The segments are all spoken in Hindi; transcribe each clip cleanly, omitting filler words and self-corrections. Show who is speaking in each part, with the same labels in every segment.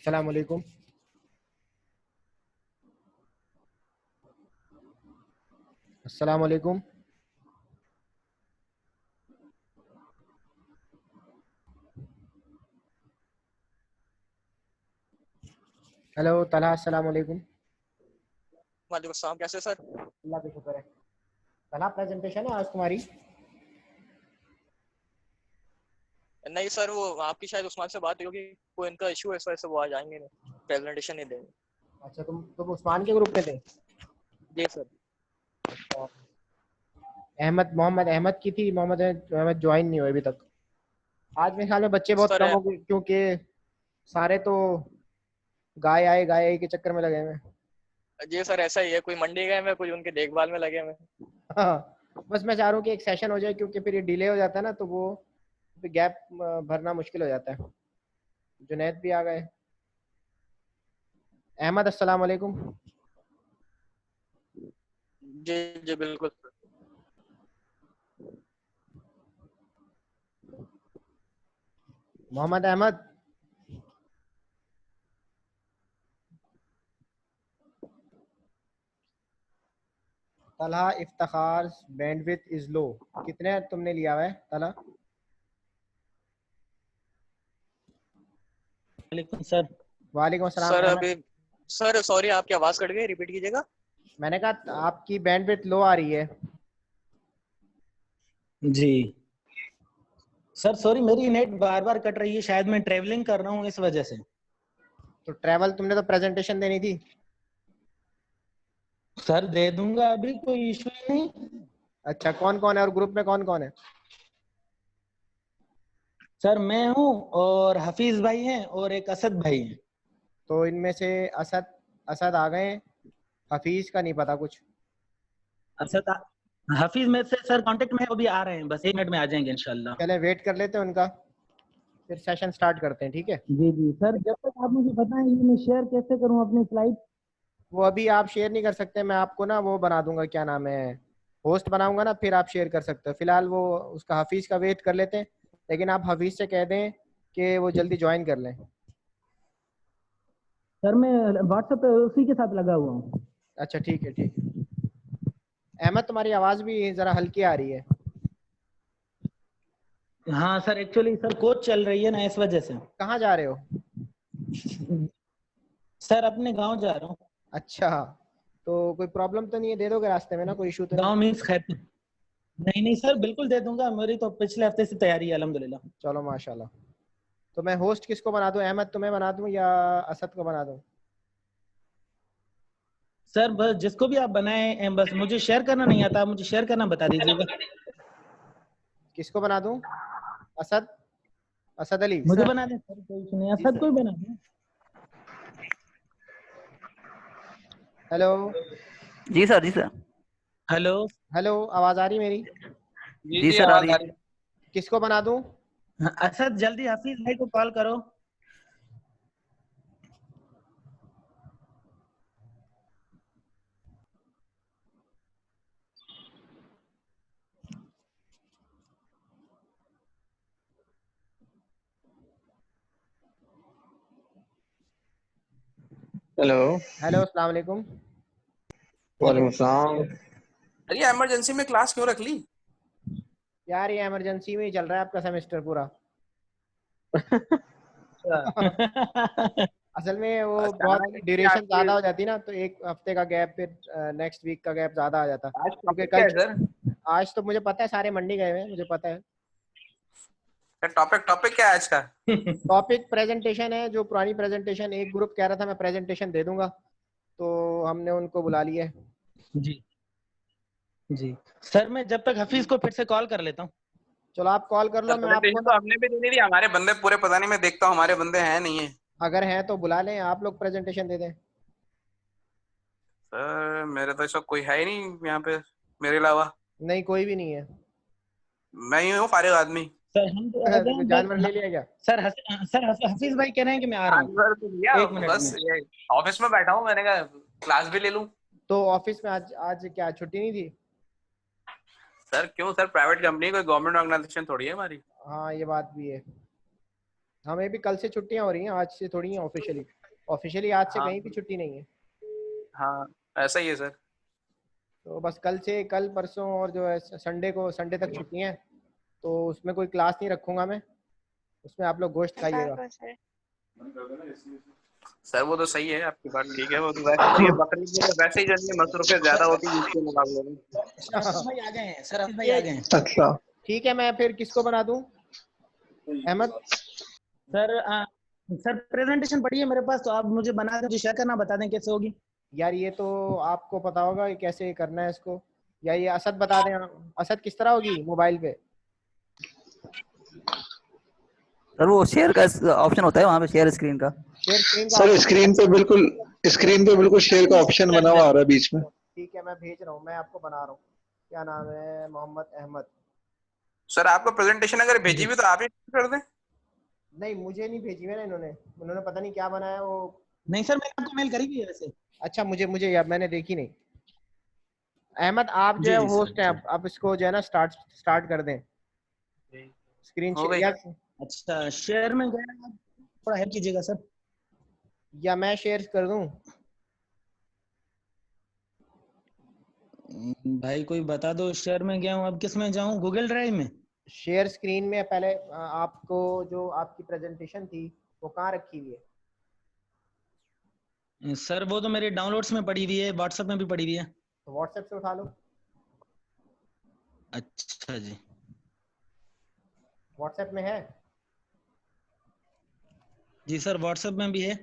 Speaker 1: अस्सलाम वालेकुम। अस्सलाम वालेकुम। हेलो तलहा, अस्सलाम वालेकुम।
Speaker 2: वालेकुम सलाम। कैसे सर?
Speaker 1: अल्लाह का शुक्र है। तलहा, प्रेजेंटेशन है आज तुम्हारी?
Speaker 2: नहीं सर, वो आपकी शायद उस्मान से बात होगी, कोई इनका इशू है, इस वजह से वो आज आएंगे नहीं, प्रेजेंटेशन नहीं देंगे।
Speaker 1: अच्छा, तुम उस्मान के ग्रुप में थे?
Speaker 2: जी सर।
Speaker 1: अच्छा। मोहम्मद अहमद की थी, मोहम्मद अहमद ज्वाइन नहीं हुए अभी तक। आज मेरे ख्याल में बच्चे बहुत
Speaker 2: सर
Speaker 1: कम हो गए, क्योंकि सारे तो गाय आए गाय आए के चक्कर में लगे हुए हैं।
Speaker 2: जी सर, ऐसा ही है, कोई मंडी गए हैं, कोई उनके देखभाल में लगे हुए हैं।
Speaker 1: हाँ, बस मैं चाह रहा हूँ कि एक सेशन हो जाए, क्योंकि फिर ये डिले हो जाता है ना, तो वो गैप भरना मुश्किल हो जाता है। जुनैद भी आ गए। अहमद, अस्सलाम वालेकुम।
Speaker 2: जी जी बिल्कुल।
Speaker 1: Mohammad Ahmed. Talha Iftikhar, bandwidth is low. कितने तुमने लिया हुआ है तलहा?
Speaker 3: वालेकुम सर।
Speaker 1: वालेकुम अस्सलाम
Speaker 2: सर
Speaker 1: अहमद।
Speaker 2: अभी, सर सॉरी, आपकी आवाज कट गई, रिपीट कीजिएगा।
Speaker 1: मैंने कहा आपकी बैंडविड्थ लो आ रही है।
Speaker 3: जी सर, सॉरी, मेरी नेट बार बार कट रही है, शायद मैं ट्रेवलिंग कर रहा हूँ इस वजह से।
Speaker 1: तो ट्रैवल, तुमने तो प्रेजेंटेशन देनी थी।
Speaker 3: सर दे दूंगा, अभी कोई इशू ही नहीं।
Speaker 1: अच्छा, कौन कौन है और ग्रुप में कौन कौन है?
Speaker 3: सर मैं हूँ और हफीज भाई हैं और एक असद भाई हैं।
Speaker 1: तो इनमें से असद असद आ गए। हफीज का नहीं पता कुछ।
Speaker 3: हफीज मेरे से सर कांटेक्ट में है, वो भी आ रहे हैं, बस 1 मिनट में आ जाएंगे इंशाल्लाह।
Speaker 1: चले वेट कर लेते हैं उनका, फिर सेशन स्टार्ट करते हैं, ठीक है?
Speaker 3: जी जी सर, जब तक आप मुझे बताएं ये मैं शेयर कैसे करूँ अपनी स्लाइड।
Speaker 1: वो अभी आप शेयर नहीं कर सकते, मैं आपको ना वो बना दूंगा, क्या नाम है, होस्ट बनाऊंगा ना, फिर आप शेयर कर सकते हो। फिलहाल वो उसका हफीज का वेट कर लेते हैं, लेकिन आप हफीज से कह दें कि वो जल्दी ज्वाइन कर लें।
Speaker 3: सर मैं व्हाट्सएप पे उसी के साथ लगा हुआ हूँ।
Speaker 1: अच्छा, ठीक है ठीक है। अहमद, तुम्हारी आवाज़ भी ज़रा हल्की आ रही है।
Speaker 3: हाँ सर, एक्चुअली सर कोच चल रही है ना, इस वजह से।
Speaker 1: कहाँ जा रहे हो?
Speaker 3: सर अपने गांव जा रहा हूँ।
Speaker 1: अच्छा, तो कोई प्रॉब्लम तो नहीं है? दे दोगे रास्ते में ना, कोई इशू तो नहीं?
Speaker 3: गांव मीन्स खैर, नहीं नहीं सर, बिल्कुल दे दूंगा, मेरी तो पिछले हफ्ते से तैयारी है अल्हम्दुलिल्लाह।
Speaker 1: चलो माशाल्लाह। तो मैं होस्ट किसको बना दूं? अहमद तुम्हें बना दूं या असद को बना दूं?
Speaker 3: सर बस जिसको भी आप बनाएं, बस मुझे शेयर करना नहीं आता, आप मुझे शेयर करना बता दीजिएगा।
Speaker 1: किसको बना दूं? असद, असद अली
Speaker 3: मुझे
Speaker 1: सर।
Speaker 3: बना दें सर, कोई इशू नहीं,
Speaker 1: जी
Speaker 3: सब
Speaker 1: सर।
Speaker 3: कोई बना दें।
Speaker 1: हेलो।
Speaker 4: जी सर, जी सर।
Speaker 3: हेलो।
Speaker 1: हेलो, आवाज़ आ रही मेरी?
Speaker 4: जी सर, आ रही है।
Speaker 1: किसको बना दूं?
Speaker 3: हाँ, असद जल्दी हफीज भाई को कॉल करो।
Speaker 5: हेलो।
Speaker 1: हेलो, अस्सलाम वालेकुम।
Speaker 5: वालेकुम सलाम।
Speaker 6: अरे इमरजेंसी में क्लास क्यों रख ली?
Speaker 1: यार ये इमरजेंसी में ही चल रहा है आपका सेमेस्टर पूरा। असल में वो बहुत
Speaker 6: अचानक से
Speaker 1: ड्यूरेशन
Speaker 6: आपके
Speaker 1: ज़्यादा हो जाती ना, तो एक हफ्ते का गैप, फिर नेक्स्ट वीक का गैप ज़्यादा आ जाता,
Speaker 6: आज
Speaker 1: क्योंकि
Speaker 6: टॉपिक क्या
Speaker 1: कल
Speaker 6: है सर?
Speaker 1: आज तो मुझे पता है सारे मंडी गए हुए हैं, मुझे पता है।
Speaker 6: टॉपिक टॉपिक क्या है आज का?
Speaker 1: टॉपिक प्रेजेंटेशन है, जो पुरानी प्रेजेंटेशन एक ग्रुप कह रहा था मैं प्रेजेंटेशन दे दूंगा, तो हमने उनको बुला लिया है।
Speaker 3: जी जी सर, मैं जब तक हफीज को फिर से कॉल कर लेता हूँ।
Speaker 1: चलो आप कॉल कर लो,
Speaker 6: सर
Speaker 1: मैं आपको
Speaker 6: प्रेजेंटेशन तो
Speaker 1: ना,
Speaker 6: हमने भी देनी थी, हमारे बंदे पूरे पता नहीं, मैं देखता हूँ हमारे बंदे हैं नहीं है।
Speaker 1: अगर हैं तो बुला लें, आप लोग प्रेजेंटेशन दे दें।
Speaker 6: सर मेरे तो सब कोई है ही नहीं यहाँ पे मेरे अलावा।
Speaker 1: नहीं, कोई भी नहीं है।
Speaker 6: मैं ही हूँ फारिग आदमी।
Speaker 3: सर हम तो आ
Speaker 1: कोई
Speaker 3: जाएं
Speaker 1: जानवर ले
Speaker 3: बस।
Speaker 1: लिया क्या?
Speaker 3: हफीज भाई कह रहे हैं कि मैं आ रहा
Speaker 6: आज
Speaker 3: हूँ
Speaker 6: भर तो लिया,
Speaker 3: 1 मिनट
Speaker 6: बस
Speaker 3: में।
Speaker 6: ये ऑफिस में बैठा हूँ, मैंने कहा क्लास भी ले लूँ।
Speaker 1: तो ऑफिस में आज आज क्या छुट्टी नहीं थी?
Speaker 6: सर क्यों सर, प्राइवेट कंपनी कोई गवर्नमेंट ऑर्गेनाइजेशन थोड़ी है हमारी।
Speaker 1: हाँ, ये बात भी है। हमें भी कल से छुट्टियां हो रही हैं, आज से थोड़ी हैं ऑफिशियली। ऑफिशियली आज से
Speaker 6: हाँ
Speaker 1: कहीं भी छुट्टी नहीं है।
Speaker 6: हाँ, ऐसा ही है सर।
Speaker 1: तो बस कल से, कल परसों और जो है संडे तक छुट्टी है। तो उसमें कोई क्लास नहीं रखूंगा मैं, उसमें आप लोग गोश्त खाइएगा।
Speaker 6: सर वो तो सही है, आपकी बात ठीक है। वो तो वैसे भी बकरीद में तो वैसे ही जो है मसरूफियत ज्यादा होती है इसके मुकाबले में।
Speaker 3: आशीष भाई आ गए हैं सर, आशीष भाई
Speaker 1: ये
Speaker 3: आ गए हैं।
Speaker 5: अच्छा
Speaker 1: ठीक है, मैं फिर किसको बना दूं? अहमद।
Speaker 3: सर सर प्रेजेंटेशन पड़ी है मेरे पास, तो आप मुझे बना दें, मुझे शेयर करना, बता दें कैसे होगी।
Speaker 1: यार ये तो आपको पता होगा ये कैसे करना है इसको, या ये असद बता दें। असद किस तरह होगी मोबाइल पे?
Speaker 4: सर वो शेयर का ऑप्शन होता है वहाँ पे, शेयर स्क्रीन का।
Speaker 1: शेयर स्क्रीन का
Speaker 5: सर,
Speaker 1: option-
Speaker 5: स्क्रीन पे बिल्कुल शेयर का ऑप्शन बना हुआ आ रहा है बीच में।
Speaker 1: ठीक है, मैं भेज रहा हूँ, मैं आपको बना रहा हूँ। क्या नाम है? मोहम्मद अहमद।
Speaker 6: सर आपको प्रेजेंटेशन अगर भेजी भी तो आप ही कर दें।
Speaker 1: नहीं, मुझे नहीं भेजी है ना उन्होंने पता नहीं क्या बनाया वो।
Speaker 3: नहीं सर, मैंने आपको मेल करी भी है वैसे।
Speaker 1: अच्छा, मुझे यार मैंने देखी नहीं। अहमद आप जो
Speaker 3: जी
Speaker 1: है
Speaker 3: जी
Speaker 1: होस्ट हैं,
Speaker 3: सर।
Speaker 1: आप इसको जो है ना स्टार्ट कर दें। स्क्रीन
Speaker 6: हो गई।
Speaker 3: अच्छा, शेयर में गया, आप थोड़ा हेल्प कीजिएगा सर।
Speaker 1: या मैं शेयर कर दूं?
Speaker 3: भाई कोई बता दो, शेयर में गया हूँ, अब किस में जाऊँ? गूगल ड्राइव में?
Speaker 1: शेयर स्क्रीन में पहले आपको जो आपकी प्रेजेंटेशन थी वो कहाँ रखी हुई है?
Speaker 3: सर वो तो मेरे डाउनलोड्स में पड़ी हुई है, व्हाट्सएप में भी पड़ी हुई है।
Speaker 1: तो व्हाट्सएप से उठा लो।
Speaker 3: अच्छा जी,
Speaker 1: व्हाट्सएप में है?
Speaker 3: जी सर व्हाट्सएप में भी है।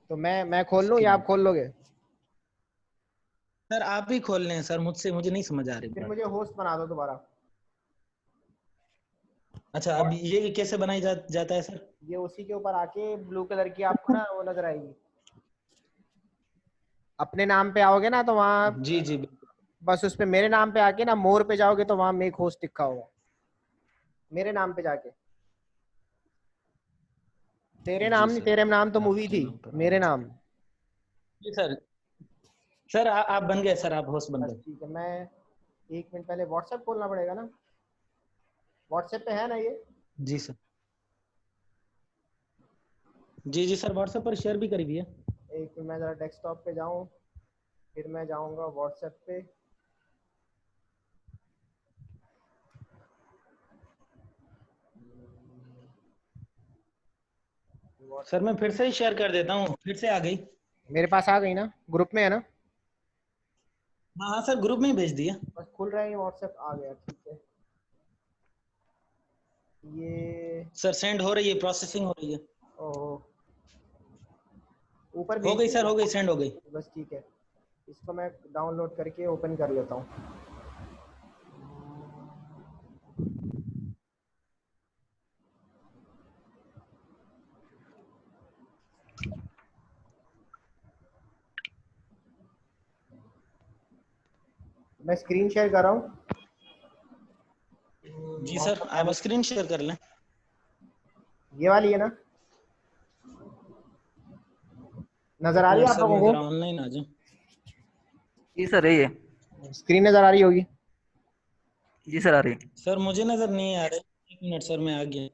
Speaker 1: तो मैं खोल लूं या आप खोल लोगे?
Speaker 3: सर आप ही खोल लें सर, मुझे नहीं समझ आ रही
Speaker 1: फिर
Speaker 3: बात।
Speaker 1: मुझे होस्ट बना दो दोबारा।
Speaker 3: अच्छा, अब ये कैसे बनाई जाता है सर?
Speaker 1: ये उसी के ऊपर आके ब्लू कलर की आपको ना वो नजर आएगी। अपने नाम पे आओगे ना तो वहाँ
Speaker 3: जी जी
Speaker 1: बस उस पे मेरे नाम पे आके ना मोर पे जाओगे तो वहाँ मेक होस्ट लिखा होगा। मेरे नाम पे जाके, तेरे नाम नहीं, तेरे नाम तो मूवी थी, मेरे नाम।
Speaker 3: जी सर। सर आप बन गए सर, आप होस्ट बन
Speaker 1: बस
Speaker 3: गए।
Speaker 1: ठीक है, मैं 1 मिनट पहले व्हाट्सएप खोलना पड़ेगा ना। व्हाट्सएप पे है ना ये?
Speaker 3: जी सर। जी जी सर, व्हाट्सएप पर शेयर भी करी हुई है।
Speaker 1: एक मिनट, मैं जरा डेस्कटॉप पे जाऊँ, फिर मैं जाऊँगा व्हाट्सएप पे।
Speaker 3: सर मैं फिर से ही शेयर कर देता हूँ, फिर से आ गई।
Speaker 1: मेरे पास आ गई ना, ग्रुप में है ना?
Speaker 3: हाँ हाँ सर, ग्रुप में ही भेज दिया।
Speaker 1: बस खुल रहा है, व्हाट्सएप आ गया, ठीक है। ये
Speaker 3: सर सेंड हो रही है, प्रोसेसिंग हो रही है।
Speaker 1: ओह, ऊपर
Speaker 3: हो
Speaker 1: भेज
Speaker 3: गई
Speaker 1: दी
Speaker 3: सर,
Speaker 1: क्या?
Speaker 3: हो गई, सेंड हो गई।
Speaker 1: बस ठीक है, इसको मैं डाउनलोड करके ओपन कर लेता हूँ। मैं स्क्रीन शेयर कर रहा हूँ।
Speaker 3: जी सर, आप स्क्रीन शेयर कर लें।
Speaker 1: ये वाली है ना? नजर आ रही है आप
Speaker 3: सर
Speaker 1: लोगों
Speaker 3: मैं
Speaker 1: को?
Speaker 3: जरा ऑनलाइन आ जाऊँ।
Speaker 4: जी सर यही है।
Speaker 1: स्क्रीन नजर आ रही होगी।
Speaker 4: जी सर आ रही है।
Speaker 3: सर मुझे नजर नहीं आ रहा है, 1 मिनट सर, मैं आ गया।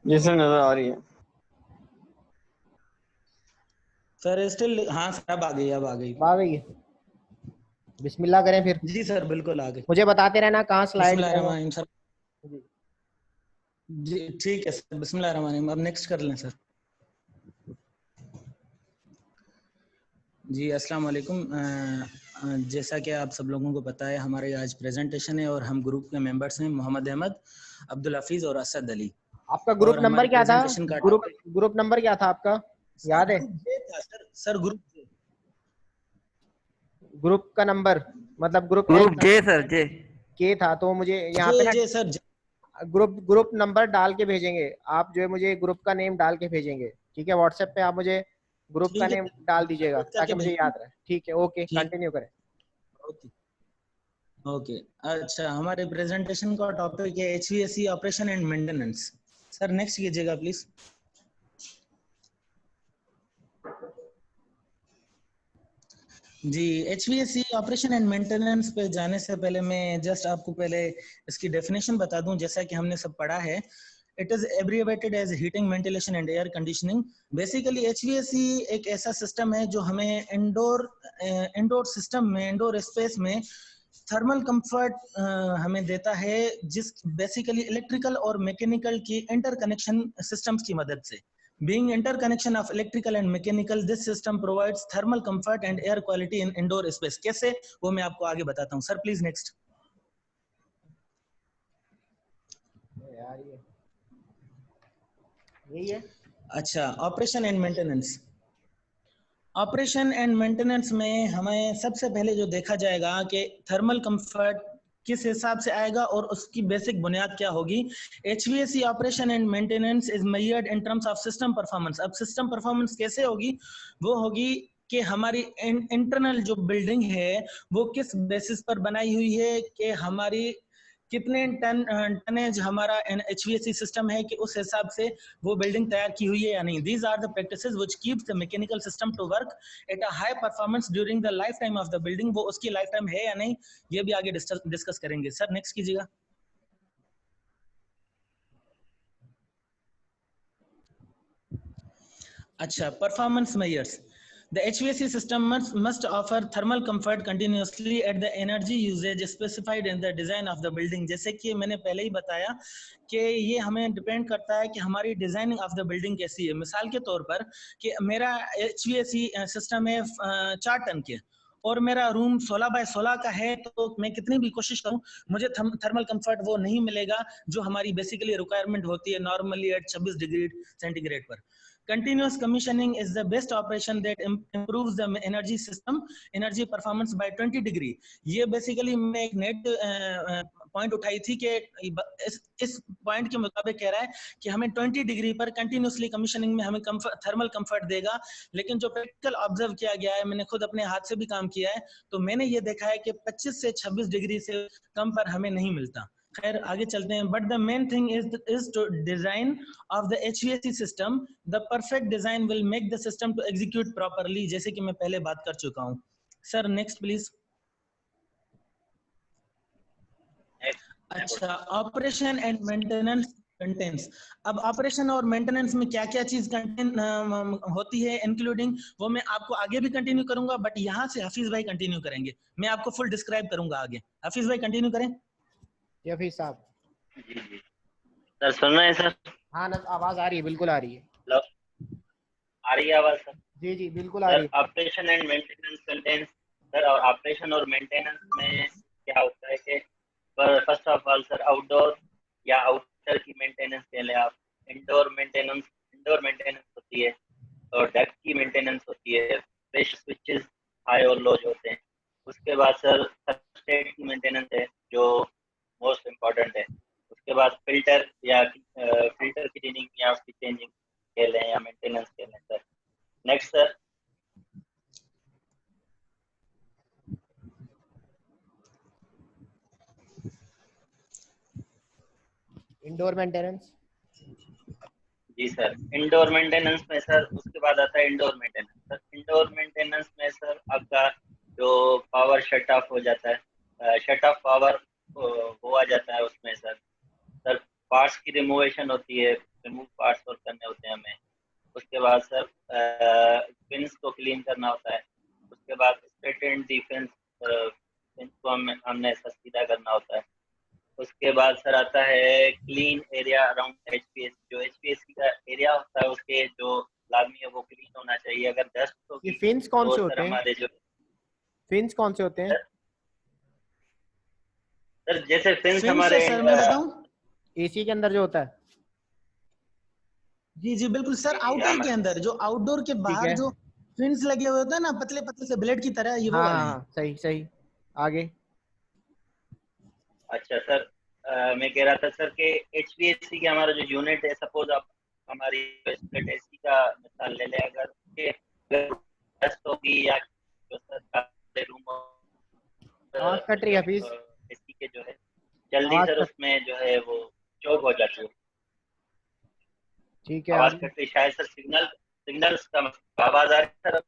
Speaker 5: जी सर, नजर आ रही है।
Speaker 3: सर स्टिल, हाँ सर अब आ गई, अब आ गई।
Speaker 1: आ गई है? बिस्मिल्लाह करें फिर।
Speaker 3: जी सर बिल्कुल आ गई।
Speaker 1: मुझे बताते रहना कहाँ स्लाइड करें।
Speaker 3: बिस्मिल्लाहिर्रहमानिर्रहीम सर। जी ठीक है सर, बिस्मिल्लाहिर्रहमानिर्रहीम। अब नेक्स्ट कर लें सर। जी अस्सलाम वालेकुम। जैसा कि आप सब लोगों को पता है, हमारे आज प्रेजेंटेशन है और हम ग्रुप के मेंबर्स हैं मोहम्मद अहमद, अब्दुल हफीज और असद अली।
Speaker 1: आपका ग्रुप
Speaker 3: और
Speaker 1: नंबर
Speaker 3: हमारे
Speaker 1: क्या था?
Speaker 3: प्रेजेंटेशन का
Speaker 1: ग्रुप नंबर क्या था आपका, याद है?
Speaker 3: ग्रुप जे था सर। सर ग्रुप जे।
Speaker 1: ग्रुप का नंबर मतलब ग्रुप
Speaker 4: ग्रुप जे सर, जे
Speaker 1: के था, तो मुझे यहाँ पे
Speaker 3: जे
Speaker 1: ना
Speaker 3: जे सर जे।
Speaker 1: ग्रुप नंबर डाल के भेजेंगे आप, जो है मुझे ग्रुप का नेम डाल के भेजेंगे, ठीक है? व्हाट्सएप पे आप मुझे ग्रुप का
Speaker 3: ठीक है
Speaker 1: नेम
Speaker 3: सर,
Speaker 1: डाल दीजिएगा
Speaker 3: नोट करके
Speaker 1: ताकि मुझे
Speaker 3: भेजेंगे।
Speaker 1: याद रहे। ठीक है, ओके,
Speaker 3: ठीक,
Speaker 1: कंटिन्यू करें।
Speaker 3: Okay okay. अच्छा, हमारे प्रेजेंटेशन का टॉपिक है HVAC operation and maintenance. Sir next कीजिएगा प्लीज। जी, HVAC ऑपरेशन एंड मेंटेनेंस पे जाने से पहले मैं जस्ट आपको पहले इसकी डेफिनेशन बता दूं। जैसा कि हमने सब पढ़ा है, It is abbreviated as heating, ventilation and air conditioning. Basically HVAC एक ऐसा सिस्टम है जो हमें इंडोर सिस्टम में, इंडोर स्पेस में थर्मल कंफर्ट हमें देता है, जिस बेसिकली इलेक्ट्रिकल और मैकेनिकल की इंटरकनेक्शन सिस्टम्स की मदद से. Being interconnection of electrical and mechanical, this system provides thermal comfort and air quality in indoor space. कैसे, वो मैं आपको आगे बताता हूँ. Sir please next.
Speaker 1: यार यही है.
Speaker 3: अच्छा, operation and maintenance. Operation and maintenance में हमें सबसे पहले जो देखा जाएगा कि थर्मल कंफर्ट किस हिसाब से आएगा और उसकी बेसिक बुनियाद क्या होगी. HVAC operation and maintenance is measured in terms of system performance. अब सिस्टम परफॉर्मेंस कैसे होगी, वो होगी कि हमारी इंटरनल जो बिल्डिंग है वो किस बेसिस पर बनाई हुई है, कि हमारी कितने टनेज हमारा HVAC सिस्टम है, कि उस हिसाब से वो बिल्डिंग तैयार की हुई है या नहीं. These are the practices which keeps the mechanical system to work at a high performance during the lifetime of the building. वो उसकी लाइफ टाइम है या नहीं, ये भी आगे डिस्कस करेंगे. सर नेक्स्ट कीजिएगा. अच्छा, performance measures. The HVAC system must offer thermal comfort continuously at the energy usage specified in the design of the building. जैसे कि मैंने पहले ही बताया कि ये हमें डिपेंड करता है कि हमारी डिजाइनिंग ऑफ द बिल्डिंग कैसी है. मिसाल के तौर पर कि मेरा HVAC सिस्टम है 4 टन के और मेरा रूम 16 बाय 16 का है, तो मैं कितनी भी कोशिश करूं मुझे थर्मल कंफर्ट वो नहीं मिलेगा जो हमारी बेसिकली रिक्वायरमेंट होती है नॉर्मली एट 26 डिग्री सेंटीग्रेड पर. Continuous commissioning is the best operation that improves the energy system energy performance by 20 degree. ये बेसिकली मैं एक नेट पॉइंट उठाई थी कि इस पॉइंट के मुताबिक कह रहा है कि हमें 20 डिग्री पर कंटिन्यूसली कमीशनिंग में हमें थर्मल कंफर्ट देगा. लेकिन जो प्रैक्टिकल ऑब्जर्व किया गया है, मैंने खुद अपने हाथ से भी काम किया है, तो मैंने ये देखा है कि 25 से 26 डिग्री से कम पर हमें नहीं मिलता. खैर आगे चलते हैं. But the main thing is to design of the HVAC system. The perfect design will make the system to execute properly, जैसे कि मैं पहले बात कर चुका हूं. Sir next please. अच्छा, ऑपरेशन एंड मेंटेनेंस कंटेंट्स. अब ऑपरेशन और मेंटेनेंस में क्या क्या चीज कंटेन होती है इंक्लूडिंग, वो मैं आपको आगे भी कंटिन्यू करूंगा, बट यहाँ से हफीज भाई कंटिन्यू करेंगे. मैं आपको फुल डिस्क्राइब करूंगा आगे. हफीज भाई कंटिन्यू करें.
Speaker 1: हफीज साहब.
Speaker 7: जी जी सर, सुन रहे हैं सर?
Speaker 1: हाँ ना, आवाज आ रही है, बिल्कुल आ रही है.
Speaker 7: हेलो, आ रही है आवाज सर?
Speaker 1: जी जी बिल्कुल आ रही है.
Speaker 7: Operation and maintenance contents sir. और ऑपरेशन और मेंटेनेंस में क्या होता है कि first of all sir outdoor या आउटर की मेंटेनेंस कह लें आप. इंडोर मेंटेनेंस होती है और डक्ट की मेंटेनेंस होती है. प्रेशर स्विचेस हाई और लो होते हैं. उसके बाद सर सबस्ट्रेट की मेंटेनेंस है जो मोस्ट इम्पोर्टेंट है. उसके बाद फिल्टर क्लीनिंग या उसकी चेंजिंग कह लें या मेंटेनेंस कह लें sir. Next sir.
Speaker 1: Indoor maintenance.
Speaker 7: जी सर, इंडोर मेंटेनेंस में सर उसके बाद आता है indoor maintenance. Sir indoor maintenance में सर आपका जो पावर शट ऑफ हो जाता है, शट ऑफ पावर वो आ जाता है उसमें सर. पार्ट्स की रिमूवेशन होती है, रिमूव पार्ट्स और करने होते हैं हमें. उसके बाद सर पिंस को क्लीन करना होता है. उसके बाद स्ट्रेट एंड डिफेंस पिंस को हमने सीधा करना होता है. उसके बाद सर आता है क्लीन एरिया अराउंड HVAC. जो HVAC का एरिया होता है उसके जो लाजमी है वो क्लीन होना चाहिए. अगर डस्ट होगी.
Speaker 1: ये फिन्स कौन से होते हैं?
Speaker 7: हमारे जो
Speaker 1: फिन्स कौन से होते हैं
Speaker 7: सर? जैसे फिन्स हमारे
Speaker 3: सर मैं बताऊं,
Speaker 1: एसी के अंदर जो होता है.
Speaker 3: जी जी बिल्कुल सर. आउटर के अंदर, जो आउटडोर के बाहर जो फिन्स लगे हुए होते हैं ना, पतले पतले से ब्लेड की तरह, ये वो वाले हैं.
Speaker 1: सही सही. आगे.
Speaker 7: अच्छा सर, मैं कह रहा था सर कि HVAC का हमारा जो यूनिट है, सपोज आप हमारी स्प्लिट AC का मिसाल ले लें. अगर डस्ट होगी या जो सर रूम
Speaker 1: कट रही है हफीज.
Speaker 7: AC के जो है जल्दी सर उसमें जो है वो चोक हो जाती है.
Speaker 1: ठीक है.
Speaker 7: आवाज कट रही शायद सर. सिग्नल्स का आवाज आ रही है सर?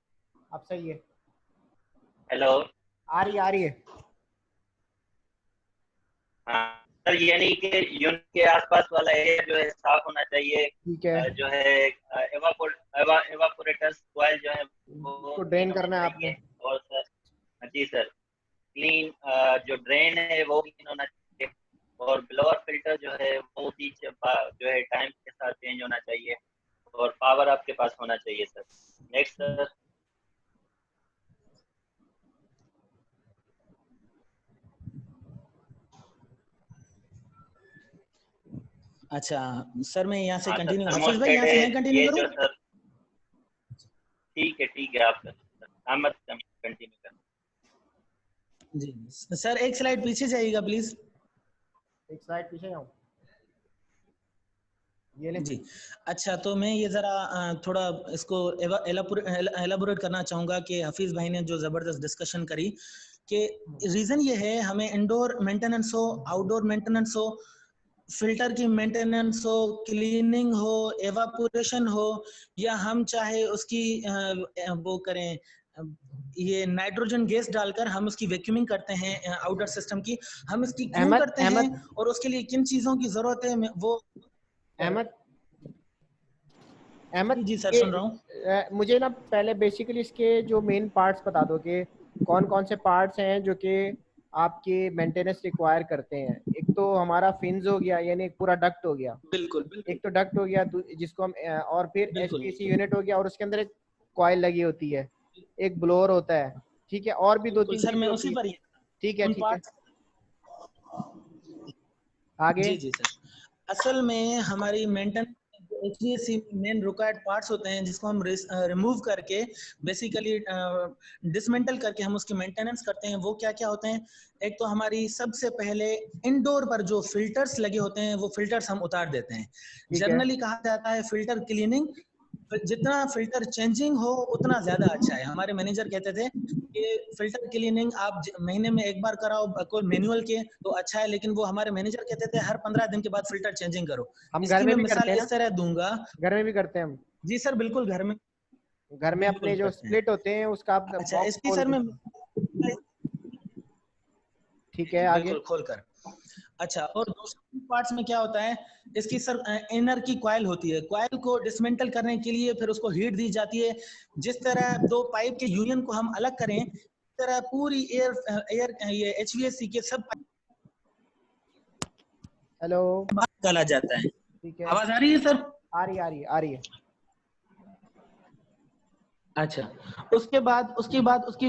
Speaker 1: अब सही है.
Speaker 7: हेलो,
Speaker 1: आ रही है.
Speaker 7: हाँ सर यानी कि यूनिट के आसपास वाला एरिया जो है साफ होना चाहिए।
Speaker 1: ठीक है,
Speaker 7: जो है एवापोरेटर्स कॉइल जो है वो
Speaker 1: ड्रेन करना है आपने।
Speaker 7: और सर जी सर क्लीन जो ड्रेन है वो क्लीन होना चाहिए, और ब्लोअर फिल्टर जो है वो भी जो है टाइम के साथ चेंज होना चाहिए, और पावर आपके पास होना चाहिए सर। Next sir.
Speaker 3: अच्छा सर मैं यहाँ से
Speaker 7: हाँ,
Speaker 3: कंटिन्यू,
Speaker 7: सर,
Speaker 3: हाफिज भाई यहाँ से मैं कंटिन्यू
Speaker 7: ये
Speaker 3: करूँ?
Speaker 7: जो सर ठीक है आप अहमद कंटिन्यू करें।
Speaker 3: जी सर एक स्लाइड पीछे जाइएगा प्लीज।
Speaker 1: एक स्लाइड पीछे जाऊं, ये ले।
Speaker 3: जी अच्छा, तो मैं ये जरा थोड़ा इसको एलाबोरेट करना चाहूंगा कि हफीज भाई ने जो जबरदस्त डिस्कशन करी कि रीजन ये है हमें इंडोर मेंटेनेंस हो, आउटडोर मेंटेनेंस हो, फिल्टर की मेंटेनेंस हो, क्लीनिंग हो, एवापोरेशन हो, या हम चाहे उसकी वो करें ये नाइट्रोजन गैस डालकर हम उसकी वैक्यूमिंग करते हैं आउटर सिस्टम की, हम इसकी क्यों करते हैं और उसके लिए किन चीजों की जरूरत है वो।
Speaker 1: अहमद
Speaker 3: जी सर सुन रहा हूँ।
Speaker 1: मुझे ना पहले बेसिकली इसके जो मेन पार्ट्स बता दो कि कौन कौन से पार्ट्स हैं जो कि आपके मेंटेनेंस रिक्वायर करते हैं। एक तो हमारा फिन्स हो गया, यानी एक पूरा डक्ट हो गया।
Speaker 3: बिल्कुल
Speaker 1: एक तो डक्ट हो गया जिसको हम और फिर एचपीसी यूनिट हो गया, और उसके अंदर एक कॉइल लगी होती है, एक ब्लोअर होता है, ठीक है, और भी 2-3
Speaker 3: सर मैं उसी पर ही।
Speaker 1: ठीक है आगे।
Speaker 3: जी जी सर, असल में हमारी maintenance HVAC main required parts होते हैं जिसको हम रिमूव करके बेसिकली डिसमेंटल करके हम उसकी मेंटेनेंस करते हैं। वो क्या क्या होते हैं? एक तो हमारी सबसे पहले इंडोर पर जो फिल्टर्स लगे होते हैं वो फिल्टर्स हम उतार देते हैं। जनरली कहा जाता है फिल्टर क्लीनिंग, जितना फिल्टर चेंजिंग हो उतना ज्यादा अच्छा है। हमारे मैनेजर कहते थे कि फिल्टर क्लीनिंग आप महीने में एक बार कराओ कोई मैनुअल के तो अच्छा है, लेकिन वो हमारे मैनेजर कहते थे हर 15 दिन के बाद फिल्टर चेंजिंग करो।
Speaker 1: हम घर में भी मिसाल
Speaker 3: इस तरह दूंगा।
Speaker 1: घर में भी करते हैं हम।
Speaker 3: जी सर बिल्कुल, घर में
Speaker 1: अपने जो स्प्लिट होते हैं उसका आप
Speaker 3: अच्छा इसकी सर में
Speaker 1: ठीक है आगे
Speaker 3: खोलकर। अच्छा, और दूसरे पार्ट्स में क्या होता है, इसकी सर इनर की कॉइल होती है। कॉइल को डिसमेंटल करने के लिए फिर उसको हीट दी जाती है। जिस तरह दो पाइप के यूनियन को हम अलग करें, इस तरह पूरी एयर ये एचवीएसी के सब
Speaker 1: हेलो
Speaker 3: निकाला जाता है।
Speaker 1: ठीक है,
Speaker 3: आवाज आ रही है सर?
Speaker 1: आ रही है।
Speaker 3: अच्छा, उसके बाद उसकी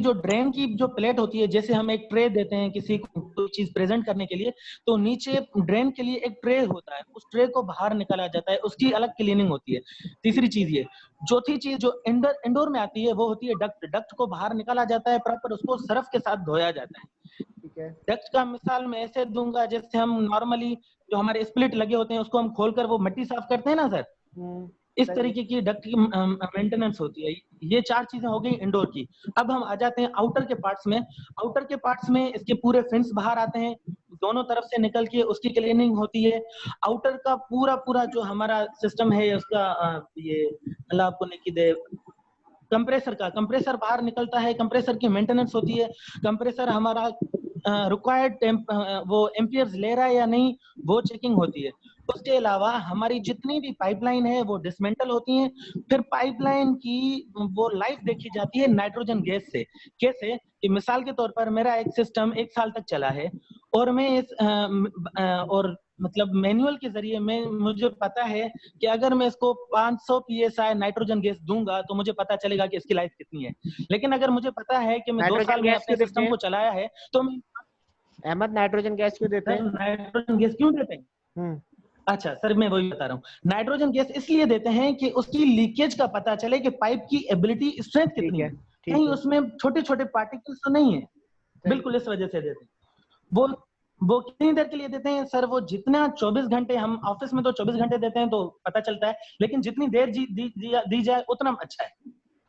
Speaker 3: जो ड्रेन की जो प्लेट होती है, जैसे हम एक ट्रे देते हैं किसी को कोई चीज प्रेजेंट करने के लिए, तो नीचे ड्रेन के लिए एक ट्रे होता है, उस ट्रे को बाहर निकाला जाता है, उसकी अलग क्लीनिंग होती है। तीसरी चीज ये, चौथी चीज जो इंडोर में आती है वो होती है डक्ट को बाहर निकाला जाता है प्रॉपर, उसको सर्फ के साथ धोया जाता है।
Speaker 1: ठीक है,
Speaker 3: डक्ट का मिसाल मैं ऐसे दूंगा जैसे हम नॉर्मली जो हमारे स्प्लिट लगे होते हैं उसको हम खोलकर वो मिट्टी साफ करते हैं ना सर, इस तरीके की डक्ट की मेंटेनेंस होती है। ये 4 चीजें हो गई इंडोर की। अब हम आ जाते हैं आउटर के पार्ट्स में। आउटर के पार्ट्स में इसके पूरे फिन्स बाहर आते हैं, दोनों तरफ से निकल के उसकी क्लीनिंग होती है। आउटर का पूरा जो हमारा सिस्टम है उसका ये अल्लाह आपको नेकी दे, कंप्रेसर बाहर निकलता है, कंप्रेसर की मेंटेनेंस होती है। कंप्रेसर हमारा रिक्वायर्ड वो एम्पियर्स ले रहा है या नहीं वो चेकिंग होती है। उसके अलावा हमारी जितनी भी पाइपलाइन है वो डिसमेंटल होती हैं। फिर पाइपलाइन की वो लाइफ देखी जाती है नाइट्रोजन गैस से। कैसे कि मिसाल के तौर पर मेरा एक सिस्टम 1 साल तक चला है और मैं इस और मतलब मैनुअल के जरिए मुझे पता है कि अगर मैं इसको 500 psi नाइट्रोजन गैस दूंगा तो मुझे पता चलेगा कि इसकी लाइफ कितनी है। लेकिन अगर मुझे पता है कि मैं 2 साल में अपने सिस्टम को चलाया है तो
Speaker 1: अहमद नाइट्रोजन गैस क्यों देते हैं?
Speaker 3: नाइट्रोजन गैस क्यों देते हैं? अच्छा सर मैं वही बता रहा हूँ, नाइट्रोजन गैस इसलिए देते हैं कि उसकी लीकेज का पता चले कि पाइप की एबिलिटी स्ट्रेंथ कितनी है, कहीं उसमें छोटे छोटे पार्टिकल्स तो नहीं है। बिल्कुल इस वजह से देते हैं। वो कितनी देर के लिए देते हैं सर? वो जितना 24 घंटे, हम ऑफिस में तो 24 घंटे देते हैं तो पता चलता है, लेकिन जितनी देर दी जाए उतना अच्छा है।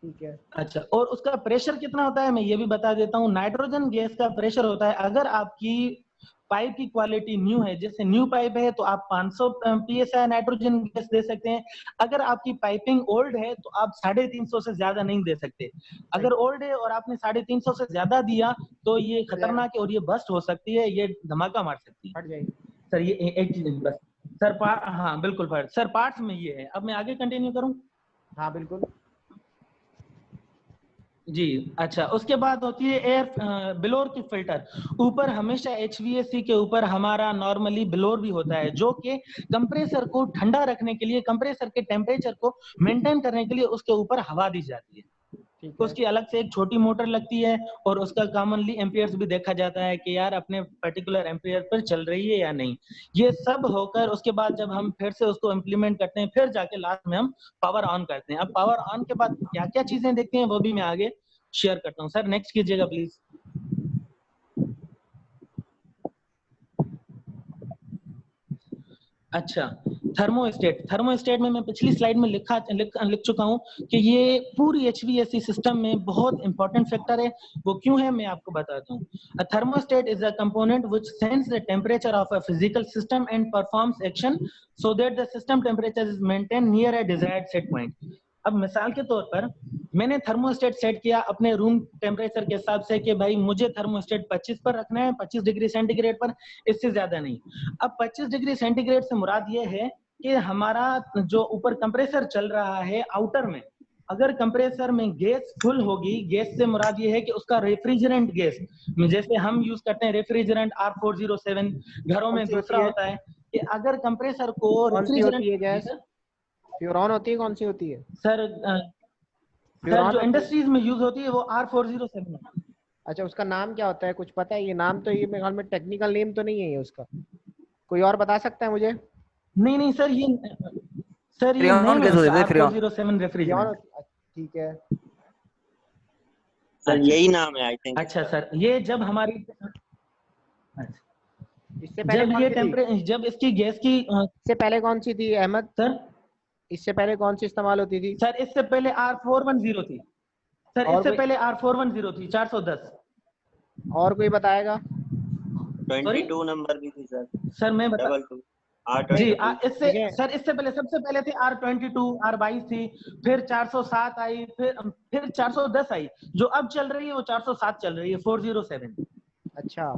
Speaker 1: ठीक है,
Speaker 3: अच्छा, और उसका प्रेशर कितना होता है मैं ये भी बता देता हूँ। नाइट्रोजन गैस का प्रेशर होता है, अगर आपकी पाइप की क्वालिटी न्यू है, जैसे न्यू पाइप है तो आप 500 psi नाइट्रोजन गैस दे सकते हैं। अगर आपकी पाइपिंग ओल्ड है तो आप 350 से ज्यादा नहीं दे सकते। अगर ओल्ड है और आपने 350 से ज्यादा दिया तो ये खतरनाक है और ये बस्ट हो सकती है, ये धमाका मार सकती है। सर ये एक चीज बस सर हाँ बिल्कुल सर पार्ट्स में ये है। अब मैं आगे कंटिन्यू करूं?
Speaker 1: हाँ बिल्कुल
Speaker 3: जी अच्छा। उसके बाद होती है एयर ब्लोअर की फिल्टर। ऊपर हमेशा HVAC के ऊपर हमारा नॉर्मली ब्लोअर भी होता है जो कि कंप्रेसर को ठंडा रखने के लिए, कंप्रेसर के टेम्परेचर को मेंटेन करने के लिए उसके ऊपर हवा दी जाती है।
Speaker 1: ठीक
Speaker 3: तो
Speaker 1: है।
Speaker 3: उसकी अलग से एक छोटी मोटर लगती है और उसका कॉमनली एम्पियर्स भी देखा जाता है कि यार अपने पर्टिकुलर एम्पियर पर चल रही है या नहीं। ये सब होकर उसके बाद जब हम फिर से उसको इम्प्लीमेंट करते हैं, फिर जाके लास्ट में हम पावर ऑन करते हैं। अब पावर ऑन के बाद क्या क्या चीजें देखते हैं वो भी मैं आगे शेयर करता हूँ। सर नेक्स्ट कीजिएगा प्लीज। अच्छा, थर्मोस्टेट में मैं पिछली स्लाइड में लिख चुका हूँ कि ये पूरी HVAC सिस्टम में बहुत इंपॉर्टेंट फैक्टर है। वो क्यों है मैं आपको बताता हूँ। A thermostat is a component which sends the temperature of a physical system and performs action so that the system temperature is maintained near a desired set point. अब मिसाल के तौर पर मैंने थर्मोस्टेट सेट किया अपने रूम टेम्परेचर के हिसाब से कि भाई मुझे थर्मोस्टेट 25 पर रखना है, 25 डिग्री सेंटीग्रेड पर, इससे ज्यादा नहीं। अब 25 डिग्री सेंटीग्रेड से मुराद ये है कि हमारा जो ऊपर कंप्रेसर चल रहा है आउटर में, अगर कंप्रेसर में गैस फुल होगी, गैस से मुराद ये है कि उसका रेफ्रिजरेंट गैस, जैसे हम यूज करते हैं रेफ्रिजरेंट R407, घरों में दूसरा होता है कि अगर कंप्रेसर को
Speaker 1: कौन सी होती है
Speaker 3: रेफ्रिजरेंट,
Speaker 1: गैस? फ्यूरॉन होती है, कौन सी होती है?
Speaker 3: सर
Speaker 1: फ्यूरॉन
Speaker 3: जो
Speaker 1: होती है?
Speaker 3: इंडस्ट्रीज में यूज होती है वो R407 है।
Speaker 1: अच्छा, उसका नाम क्या होता है, कुछ पता है? ये नाम तो, ये मेरे ख्याल में टेक्निकल नेम तो नहीं है ये उसका, कोई और बता सकता है मुझे?
Speaker 3: नहीं सर, ये
Speaker 4: फ्रीऑन
Speaker 3: नेम है
Speaker 4: कैसे
Speaker 3: उसका,
Speaker 4: होता है? Freon
Speaker 3: R407 refrigerant.
Speaker 1: ठीक है।
Speaker 7: सर
Speaker 3: अच्छा।
Speaker 7: यही नाम है आई थिंक।
Speaker 3: अच्छा सर, ये जब हमारी
Speaker 1: इससे पहले
Speaker 3: जब
Speaker 1: कौन
Speaker 3: ये
Speaker 1: सी थी?
Speaker 3: जब इसकी गैस की
Speaker 1: इससे पहले कौन सी थी अहमद?
Speaker 3: सर
Speaker 1: इससे पहले कौन सी इस्तेमाल होती थी?
Speaker 3: सर इससे पहले R410 थी। सर
Speaker 1: और
Speaker 3: इससे
Speaker 1: कोई?
Speaker 3: पहले R410 थी 410।
Speaker 1: और कोई बताएगा?
Speaker 7: 22 नंबर भी थी सर।
Speaker 3: सर मैं बता
Speaker 7: 22
Speaker 3: जी
Speaker 7: R22।
Speaker 3: इससे सर इससे पहले सबसे पहले थी R22, R22 थी, फिर 407 आई, फिर 410 आई। जो अब चल रही है वो 407 चल रही है, 407।
Speaker 1: अच्छा,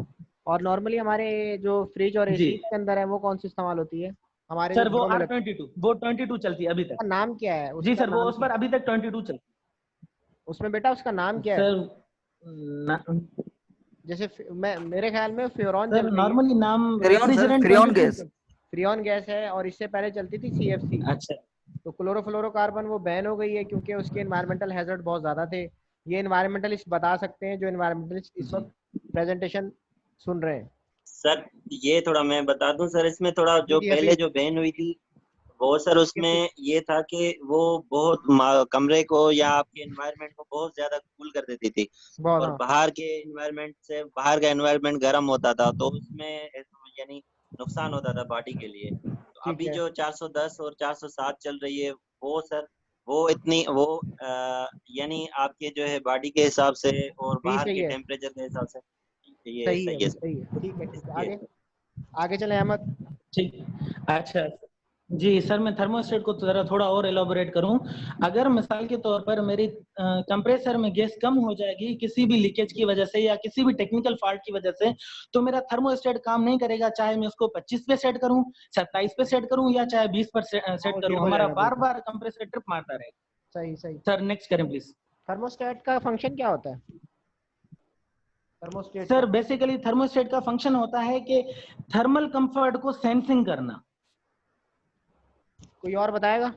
Speaker 1: और नॉर्मली हमारे जो फ्रिज और
Speaker 3: जी
Speaker 1: एसी के अंदर है वो कौन सी इस्तेमाल होती है हमारे जो
Speaker 3: सर वो
Speaker 1: घरों में लगती
Speaker 3: R22, वो 22 चलती है अभी
Speaker 1: है?
Speaker 3: तक।
Speaker 1: उसका नाम क्या है?
Speaker 3: जी
Speaker 1: उसका
Speaker 3: सर वो
Speaker 1: नाम
Speaker 3: उस
Speaker 1: क्या
Speaker 3: पर
Speaker 1: है
Speaker 3: अभी तक 22 चलती
Speaker 1: उसमें बेटा? उसका नाम क्या है?
Speaker 3: सर।
Speaker 1: जैसे मैं, मेरे ख्याल में फ्योरॉन चल
Speaker 3: सर
Speaker 1: रही है।
Speaker 3: नॉर्मली नाम
Speaker 4: freon sir,
Speaker 3: refrigerant
Speaker 4: freon
Speaker 3: 22
Speaker 4: gas.
Speaker 1: Freon gas है, और इससे पहले चलती थी CFC।
Speaker 3: अच्छा
Speaker 1: तो क्लोरोफ्लोरोकार्बन वो बैन हो गई है क्योंकि उसके एनवायरमेंटल हैजर्ड बहुत ज्यादा थे। ये एनवायरमेंटलिस्ट बता सकते हैं, जो एनवायरमेंटलिस्ट इस वक्त प्रेजेंटेशन सुन रहे हैं।
Speaker 7: सर ये थोड़ा मैं बता दूं सर, इसमें थोड़ा
Speaker 1: जी
Speaker 7: जो
Speaker 1: जी
Speaker 7: पहले
Speaker 1: हफीज।
Speaker 7: जो बैन हुई थी वो सर उसमें ये था कि वो बहुत कमरे को या आपके एनवायरनमेंट को बहुत ज्यादा कूल कर देती थी,
Speaker 1: बहुत,
Speaker 7: और
Speaker 1: हाँ।
Speaker 7: बाहर के एनवायरनमेंट से बाहर का एनवायरनमेंट गर्म होता था तो उसमें यानी नुकसान होता था बॉडी के लिए। तो
Speaker 1: ठीक
Speaker 7: अभी
Speaker 1: है।
Speaker 7: जो 410 और 407 चल रही है वो सर वो इतनी वो यानी आपके जो है बॉडी के हिसाब से और
Speaker 1: जी
Speaker 7: बाहर
Speaker 1: सही
Speaker 7: के
Speaker 1: है,
Speaker 7: टेम्परेचर के हिसाब से ये
Speaker 1: सही है,
Speaker 7: सही है
Speaker 1: वो
Speaker 7: सर।
Speaker 1: सही है। ठीक है, ठीक है,
Speaker 7: ये
Speaker 1: आगे आगे चले अहमद।
Speaker 3: ठीक। अच्छा जी सर, मैं थर्मोस्टेट को जरा थोड़ा और एलोबोरेट करूं। अगर मिसाल के तौर पर मेरी कंप्रेसर में गैस कम हो जाएगी किसी भी लीकेज की वजह से या किसी भी टेक्निकल फॉल्ट की वजह से, तो मेरा थर्मोस्टेट काम नहीं करेगा, चाहे मैं उसको 25 पे सेट करूं, 27 पे सेट करूं या चाहे 20 पर सेट
Speaker 1: वो
Speaker 3: करूं,
Speaker 1: जीरो हो
Speaker 3: हमारा
Speaker 1: जाएगा,
Speaker 3: बार
Speaker 1: बिल्कुल
Speaker 3: बार कंप्रेसर ट्रिप मारता रहेगा।
Speaker 1: सही सही।
Speaker 3: सर नेक्स्ट करें प्लीज।
Speaker 1: थर्मोस्टेट का फंक्शन क्या होता है? थर्मोस्टेट
Speaker 3: सर
Speaker 1: का
Speaker 3: बेसिकली थर्मोस्टेट का फंक्शन होता है कि थर्मल कंफर्ट को सेंसिंग करना।
Speaker 1: कोई और बताएगा?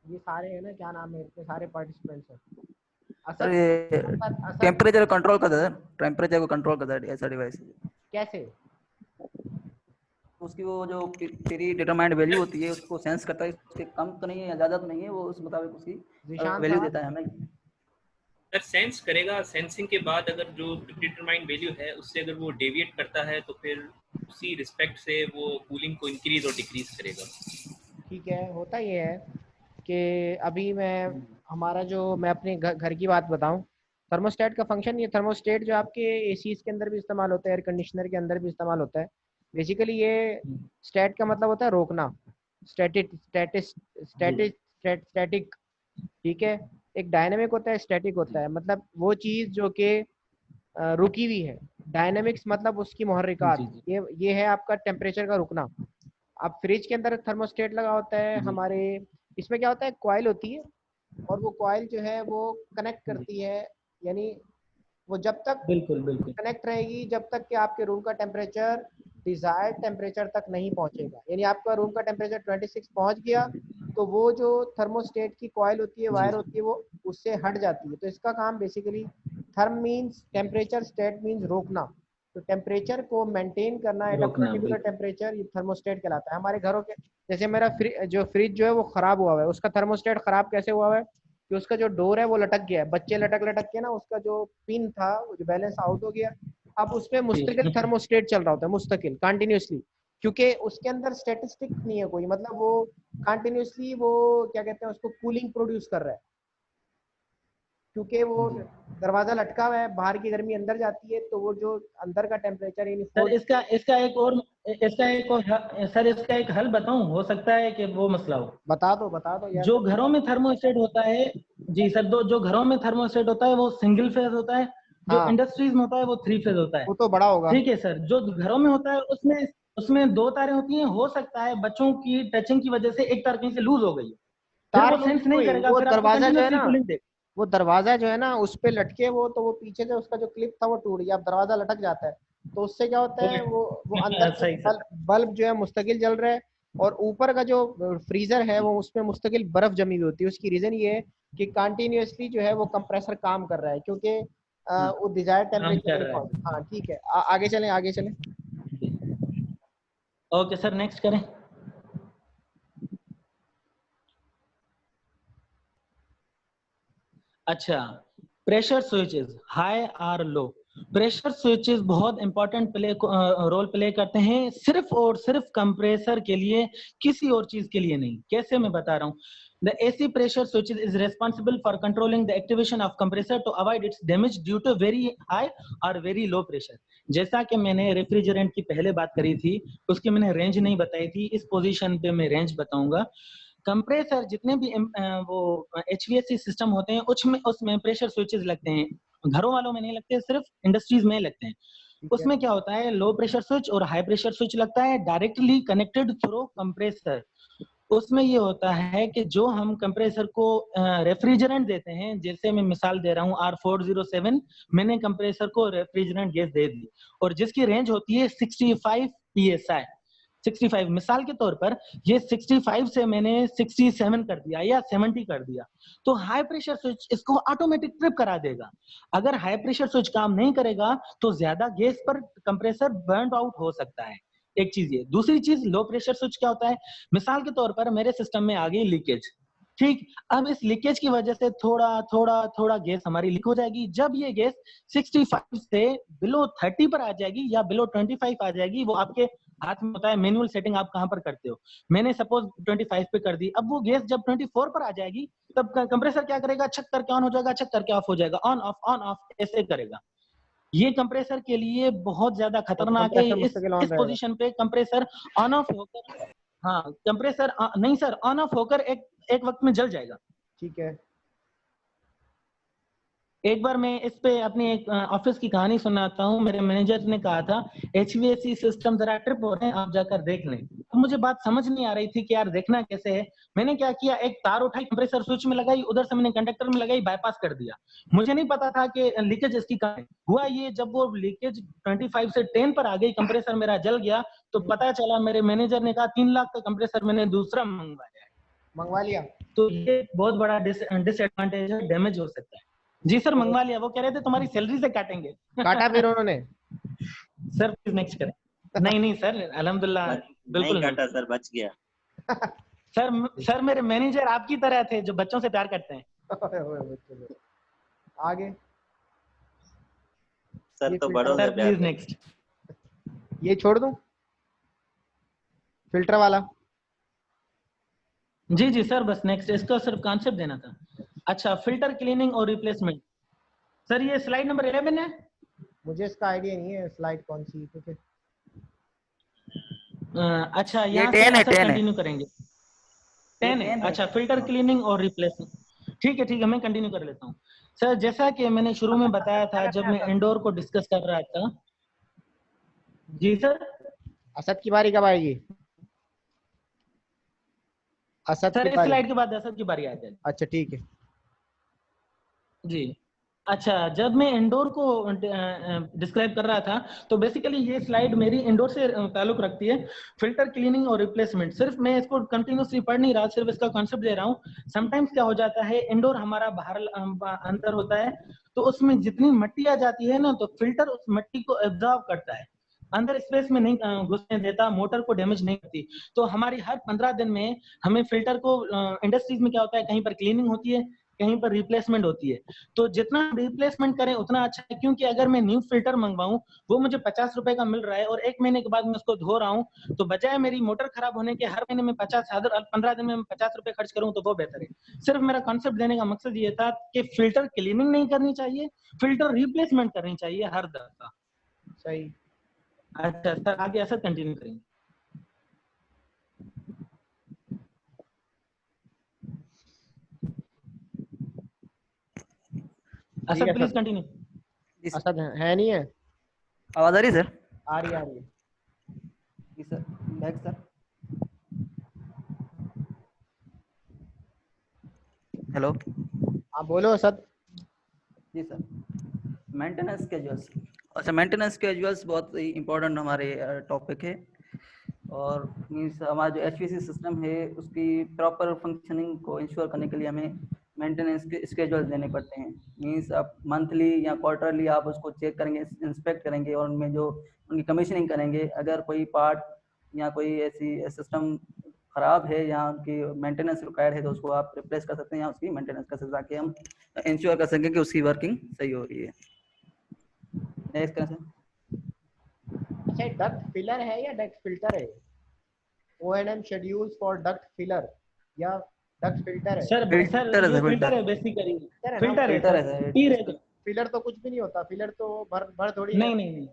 Speaker 1: ये सारे है ना, क्या नाम है, इतने सारे पार्टिसिपेंट्स हैं।
Speaker 4: सर
Speaker 1: असद,
Speaker 4: ये
Speaker 1: असद, असद
Speaker 4: टेम्परेचर कंट्रोल करता है, टेम्परेचर को कंट्रोल करता है ऐसा डिवाइस।
Speaker 1: कैसे?
Speaker 4: उसकी वो जो प्री डिटरमाइंड वैल्यू होती है उसको सेंस करता है, उसके कम तो नहीं है या ज़्यादा तो नहीं है, वो उस मुताबिक उसकी
Speaker 1: जीशान
Speaker 4: वैल्यू
Speaker 1: साहब।
Speaker 4: देता है हमें।
Speaker 6: सर सेंस करेगा, सेंसिंग के बाद अगर जो डिटरमाइंड वैल्यू है उससे अगर वो डेविएट करता है तो फिर उसी रिस्पेक्ट से वो कूलिंग को इंक्रीज और डिक्रीज करेगा।
Speaker 1: ठीक है, होता ये है कि अभी हमारा जो, मैं अपने घर की बात बताऊं, थर्मोस्टेट का फंक्शन, ये थर्मोस्टेट जो आपके एसीज के अंदर भी इस्तेमाल होता है, एयर कंडीशनर के अंदर भी इस्तेमाल होता है। बेसिकली ये स्टेट का मतलब होता है रोकना, स्टैटिक, स्टैटिक। ठीक है, एक डायनेमिक होता है, स्टैटिक होता है, मतलब वो चीज़ जो कि रुकी हुई है, डायनेमिक्स मतलब उसकी मुहर्रिकात,
Speaker 3: जी, जी।
Speaker 1: ये है आपका टेम्परेचर का रुकना। अब फ्रिज के अंदर थर्मोस्टेट लगा होता है
Speaker 3: जी।
Speaker 1: हमारे, इसमें क्या होता है, कॉइल होती है और वो कॉइल जो है वो कनेक्ट करती है, यानी वो जब तक
Speaker 3: बिल्कुल बिल्कुल।
Speaker 1: कनेक्ट रहेगी जब तक कि आपके रूम का टेम्परेचर डिजायर्ड टेम्परेचर तक नहीं पहुंचेगा। यानी आपका रूम का टेम्परेचर 26 पहुंच गया तो वो जो थर्मोस्टेट की कॉइल होती है,
Speaker 3: जी
Speaker 1: वायर
Speaker 3: जी।
Speaker 1: होती है, वो उससे हट जाती है। तो इसका काम basically, therm means temperature, stat means रोकना। तो टेम्परेचर को मेंटेन करना एट अ
Speaker 3: रोकना
Speaker 1: पर्टिकुलर
Speaker 3: बिल्कुल।
Speaker 1: टेम्परेचर, ये थर्मोस्टेट कहलाता है। हमारे घरों के, जैसे मेरा जो फ्रिज जो है वो खराब हुआ हुआ है, उसका थर्मोस्टेट खराब कैसे हुआ है कि उसका जो डोर है वो लटक गया है, बच्चे लटक लटक के ना, उसका जो पिन था वो जो बैलेंस आउट हो गया। अब उसमें मुस्तकिल
Speaker 3: ठीक।
Speaker 1: थर्मोस्टेट चल रहा होता है, मुस्तकिल कंटिन्यूसली, क्योंकि उसके अंदर स्टैटिस्टिक नहीं है कोई, मतलब वो कंटिन्यूसली वो क्या कहते हैं उसको, कूलिंग प्रोड्यूस कर रहा है, क्योंकि वो
Speaker 3: जी।
Speaker 1: दरवाजा लटका हुआ है, बाहर की गर्मी अंदर जाती है, तो वो जो अंदर का टेम्परेचर यानी
Speaker 3: सर इसका इसका एक और सर इसका एक हल बताऊं, हो सकता है कि वो मसला हो।
Speaker 1: बता दो यार।
Speaker 3: जो घरों में थर्मोस्टेट होता है, जी सर, जो घरों में थर्मोस्टेट होता है वो सिंगल फेज होता है, जो
Speaker 1: हाँ,
Speaker 3: इंडस्ट्रीज में होता है वो 3 फेज होता है।
Speaker 1: वो तो बड़ा होगा।
Speaker 3: ठीक है सर, जो घरों में होता है उसमें उसमें 2 तारें होती हैं, हो सकता है बच्चों की टचिंग की वजह से एक तार कहीं से लूज हो गई है, फिर
Speaker 1: तार
Speaker 3: वो
Speaker 1: लूज
Speaker 3: सेंस
Speaker 1: नहीं
Speaker 3: नहीं
Speaker 1: हुई,
Speaker 3: करेगा,
Speaker 1: वो
Speaker 3: फिर आपको
Speaker 1: दरवाजा जो है
Speaker 3: कंटिन्यूअसली
Speaker 1: ना,
Speaker 3: कूलिंग देगा।
Speaker 1: वो दरवाजा जो है ना उस पे लटके, वो तो वो पीछे से उसका जो क्लिप था वो टूट गया, अब दरवाजा लटक जाता है। तो उससे क्या होता है, वो अंदर से
Speaker 3: सही सर।
Speaker 1: बल्ब जो है मुस्तकिल जल रहा है, और ऊपर का जो फ्रीजर है वो उसमें मुस्तकिल बर्फ जमी हुई होती है। उसकी रीजन ये है कि कंटिन्यूअसली जो है वो कंप्रेसर काम कर रहा है, क्योंकि वो डिजायर्ड
Speaker 3: काम
Speaker 1: टेम्परेचर
Speaker 3: कर
Speaker 1: नहीं
Speaker 3: रहा
Speaker 1: पहुंच।
Speaker 3: है।
Speaker 1: हाँ ठीक है, आगे चलें, आगे चलें।
Speaker 3: ओके सर, नेक्स्ट करें। अच्छा, प्रेशर स्विचेस हाई और लो। प्रेशर स्विचेस बहुत इंपॉर्टेंट रोल प्ले करते हैं, सिर्फ और सिर्फ कंप्रेसर के लिए, किसी और चीज के लिए नहीं। कैसे, मैं बता रहा हूँ। The AC pressure switches is responsible for controlling the activation of compressor to avoid its damage due to very high or very low pressure. जैसा कि मैंने रेफ्रिजरेंट की पहले बात करी थी, उसकी मैंने रेंज नहीं बताई थी, इस पोजीशन पे मैं रेंज बताऊंगा। कंप्रेसर जितने भी वो HVAC सिस्टम होते हैं उसमें प्रेशर स्विचेस लगते हैं, घरों वालों में नहीं लगते, सिर्फ इंडस्ट्रीज में लगते हैं।
Speaker 1: ठीक है।
Speaker 3: उसमें क्या होता है, लो प्रेशर स्विच और हाई प्रेशर स्विच लगता है, डायरेक्टली कनेक्टेड थ्रू कंप्रेसर। उसमें ये होता है कि जो हम कंप्रेसर को रेफ्रिजरेंट देते हैं, जैसे मैं मिसाल दे रहा हूँ R407, मैंने कंप्रेसर को रेफ्रिजरेंट गैस दे दी और जिसकी रेंज होती है 65 PSI, 65 मिसाल के तौर पर, ये 65 से मैंने 67 कर दिया या 70 कर दिया, तो हाई प्रेशर स्विच इसको ऑटोमेटिक ट्रिप करा देगा। अगर हाई प्रेशर स्विच काम नहीं करेगा तो ज्यादा गैस पर कंप्रेसर बर्न आउट हो सकता है। एक चीज ये, दूसरी चीज, लो प्रेशर स्विच क्या होता है, मिसाल के तौर पर मेरे सिस्टम में आ गई लीकेज, ठीक, अब इस लीकेज की वजह से थोड़ा थोड़ा थोड़ा गैस हमारी लीक हो जाएगी। जब ये गैस 65 से बिलो 30 पर आ जाएगी या बिलो 25 आ जाएगी, वो आपके हाथ में होता है, मैनुअल सेटिंग आप कहां पर करते हो। मैंने सपोज 25 पे कर दी, अब वो गैस जब 24 पर आ जाएगी तब कंप्रेसर क्या करेगा, छक करके ऑन हो जाएगा, छक करके ऑफ हो जाएगा, ऑन ऑफ ऐसे करेगा। ये कंप्रेसर के लिए बहुत ज्यादा
Speaker 1: तो
Speaker 3: खतरनाक है।
Speaker 1: कंप्रेसर
Speaker 3: इस
Speaker 1: मुस्तकिल ऑन
Speaker 3: इस
Speaker 1: रहेगा।
Speaker 3: पोजीशन पे कंप्रेसर ऑन ऑफ होकर, हाँ कंप्रेसर नहीं सर, ऑन ऑफ होकर एक वक्त में जल जाएगा।
Speaker 1: ठीक है।
Speaker 3: एक बार मैं इस पे अपनी एक ऑफिस की कहानी सुनाता हूँ। मेरे मैनेजर ने कहा था HVAC सिस्टम जरा ट्रिप हो रहे हैं, आप जाकर देख लें। तो मुझे बात समझ नहीं आ रही थी कि यार देखना कैसे है। मैंने क्या किया, एक तार उठाई, कंप्रेसर स्विच में लगाई, उधर से मैंने कंडक्टर में लगाई, बाईपास कर दिया। मुझे नहीं पता था कि लीकेज इसकी कहाँ है। हुआ ये, जब वो लीकेज 25 से 10 पर आ गई, कंप्रेसर मेरा जल गया, तो पता चला मेरे मैनेजर ने कहा 3 लाख का कंप्रेसर मैंने दूसरा
Speaker 1: मंगवा लिया।
Speaker 3: तो ये बहुत बड़ा डिसएडवांटेज है, डैमेज हो सकता है। जी सर, मंगवा लिया। वो कह रहे थे तुम्हारी सैलरी से काटेंगे।
Speaker 1: काटा फिर उन्होंने?
Speaker 3: सर प्लीज नेक्स्ट करें। नहीं नहीं सर, अल्हम्दुलिल्लाह बिल्कुल
Speaker 8: नहीं काटा सर, बच गया।
Speaker 3: सर मेरे मैनेजर आपकी तरह थे जो बच्चों से प्यार करते हैं।
Speaker 1: आगे
Speaker 8: सर तो बड़ों से
Speaker 3: सर
Speaker 8: प्यार
Speaker 3: प्लीज नेक्स्ट।
Speaker 1: ये छोड़ दूं, फिल्टर वाला?
Speaker 3: जी जी सर, बस नेक्स्ट, इसका सिर्फ कॉन्सेप्ट देना था। अच्छा, फिल्टर क्लीनिंग और रिप्लेसमेंट। सर ये स्लाइड नंबर 11 है।
Speaker 1: मुझे इसका आइडिया नहीं है स्लाइड कौन सी, ठीक है।
Speaker 3: अच्छा,
Speaker 4: ये
Speaker 3: यहाँ
Speaker 4: 10 है,
Speaker 3: से
Speaker 4: 10 है।
Speaker 3: कंटिन्यू करेंगे। 10 है, अच्छा, फिल्टर क्लीनिंग और रिप्लेसमेंट। ठीक है, मैं कंटिन्यू कर लेता हूँ। सर जैसा कि मैंने शुरू में बताया था, जब मैं इंडोर को डिस्कस कर रहा था, जी सर।
Speaker 1: असद की बारी कब आएगी? असद
Speaker 3: सर
Speaker 1: की
Speaker 3: इस
Speaker 1: बारी।
Speaker 3: स्लाइड के बाद असद की बारी आ जाएगी।
Speaker 1: अच्छा ठीक है।
Speaker 3: जी। अच्छा, जब मैं इंडोर को डिस्क्राइब कर रहा था तो बेसिकली ये स्लाइड मेरी इंडोर से ताल्लुक रखती है। फिल्टर क्लीनिंग और रिप्लेसमेंट, सिर्फ मैं इसको कंटिन्यूसली पढ़ नहीं रहा, सिर्फ इसका कॉन्सेप्ट दे रहा हूँ। समटाइम्स क्या हो जाता है, इंडोर हमारा बाहर अंदर होता है, तो उसमें जितनी मिट्टी आ जाती है ना, तो फिल्टर उस मिट्टी को एब्जॉर्ब करता है, अंदर स्पेस में नहीं घुसने देता, मोटर को डैमेज नहीं करती। तो हमारी हर 15 दिन में हमें फिल्टर को, इंडस्ट्रीज में क्या होता है, कहीं पर क्लीनिंग होती है, कहीं पर रिप्लेसमेंट होती है। तो जितना रिप्लेसमेंट करें उतना अच्छा है, क्योंकि अगर मैं न्यू फिल्टर मंगवाऊं, वो मुझे 50 रुपए का मिल रहा है और 1 महीने के बाद मैं उसको धो रहा हूं, तो बजाय मेरी मोटर खराब होने के हर महीने में 15 दिन में 50 रुपए खर्च करूं तो वो बेहतर है। सिर्फ मेरा कॉन्सेप्ट देने का मकसद ये था कि फिल्टर क्लीनिंग नहीं करनी चाहिए, फिल्टर रिप्लेसमेंट करनी चाहिए हर दफा।
Speaker 1: सही।
Speaker 3: अच्छा सर, आगे ऐसा कंटिन्यू करेंगे।
Speaker 1: ठीक
Speaker 3: असद
Speaker 1: है
Speaker 3: प्लीज
Speaker 1: सर।
Speaker 3: कंटिन्यू।
Speaker 1: असद है नहीं है?
Speaker 4: आवाज आ रही है सर?
Speaker 1: आ रही है।
Speaker 4: जी सर। Back sir. हेलो।
Speaker 1: आप बोलो असद।
Speaker 4: जी सर। Maintenance schedules. अच्छा, मेंटेनेंस स्केड्यूल्स बहुत ही इम्पोर्टेंट हमारे टॉपिक है। और मीन्स हमारा जो एचवीसी सिस्टम है उसकी प्रॉपर फंक्शनिंग को इंश्योर करने के लिए हमें मेंटेनेंस के स्केड्यूल देने पड़ते हैं। मीन्स आप मंथली या क्वार्टरली आप उसको चेक करेंगे, इंस्पेक्ट करेंगे और उनमें जो उनकी कमीशनिंग करेंगे। अगर कोई पार्ट या कोई ऐसी सिस्टम खराब है या उनकी मेंटेनेंस रिक्वायर्ड है तो उसको आप रिप्लेस कर सकते हैं या उसकी मेंटेनेंस कर सकते हैं, ताकि हम इंश्योर कर सकें कि उसकी वर्किंग सही हो रही है। नेक्स्ट करें सर।
Speaker 1: अच्छा, डक्ट फिलर है या डक्ट फिल्टर है? O&M schedules for duct filler या डक्ट फिल्टर है?
Speaker 3: सर
Speaker 4: फिल्टर है
Speaker 3: ये
Speaker 4: सर,
Speaker 3: फिल्टर
Speaker 4: फिल्टर।
Speaker 3: है बेसिकली।
Speaker 1: फिल्टर है ना?
Speaker 3: फिल्टर है
Speaker 4: फिल्टर है
Speaker 3: सर,
Speaker 4: सर
Speaker 3: टी
Speaker 4: इसका।
Speaker 3: रेज।
Speaker 1: फिलर तो कुछ भी नहीं होता, फिलर तो भर भर थोड़ी है।
Speaker 3: नहीं नहीं नहीं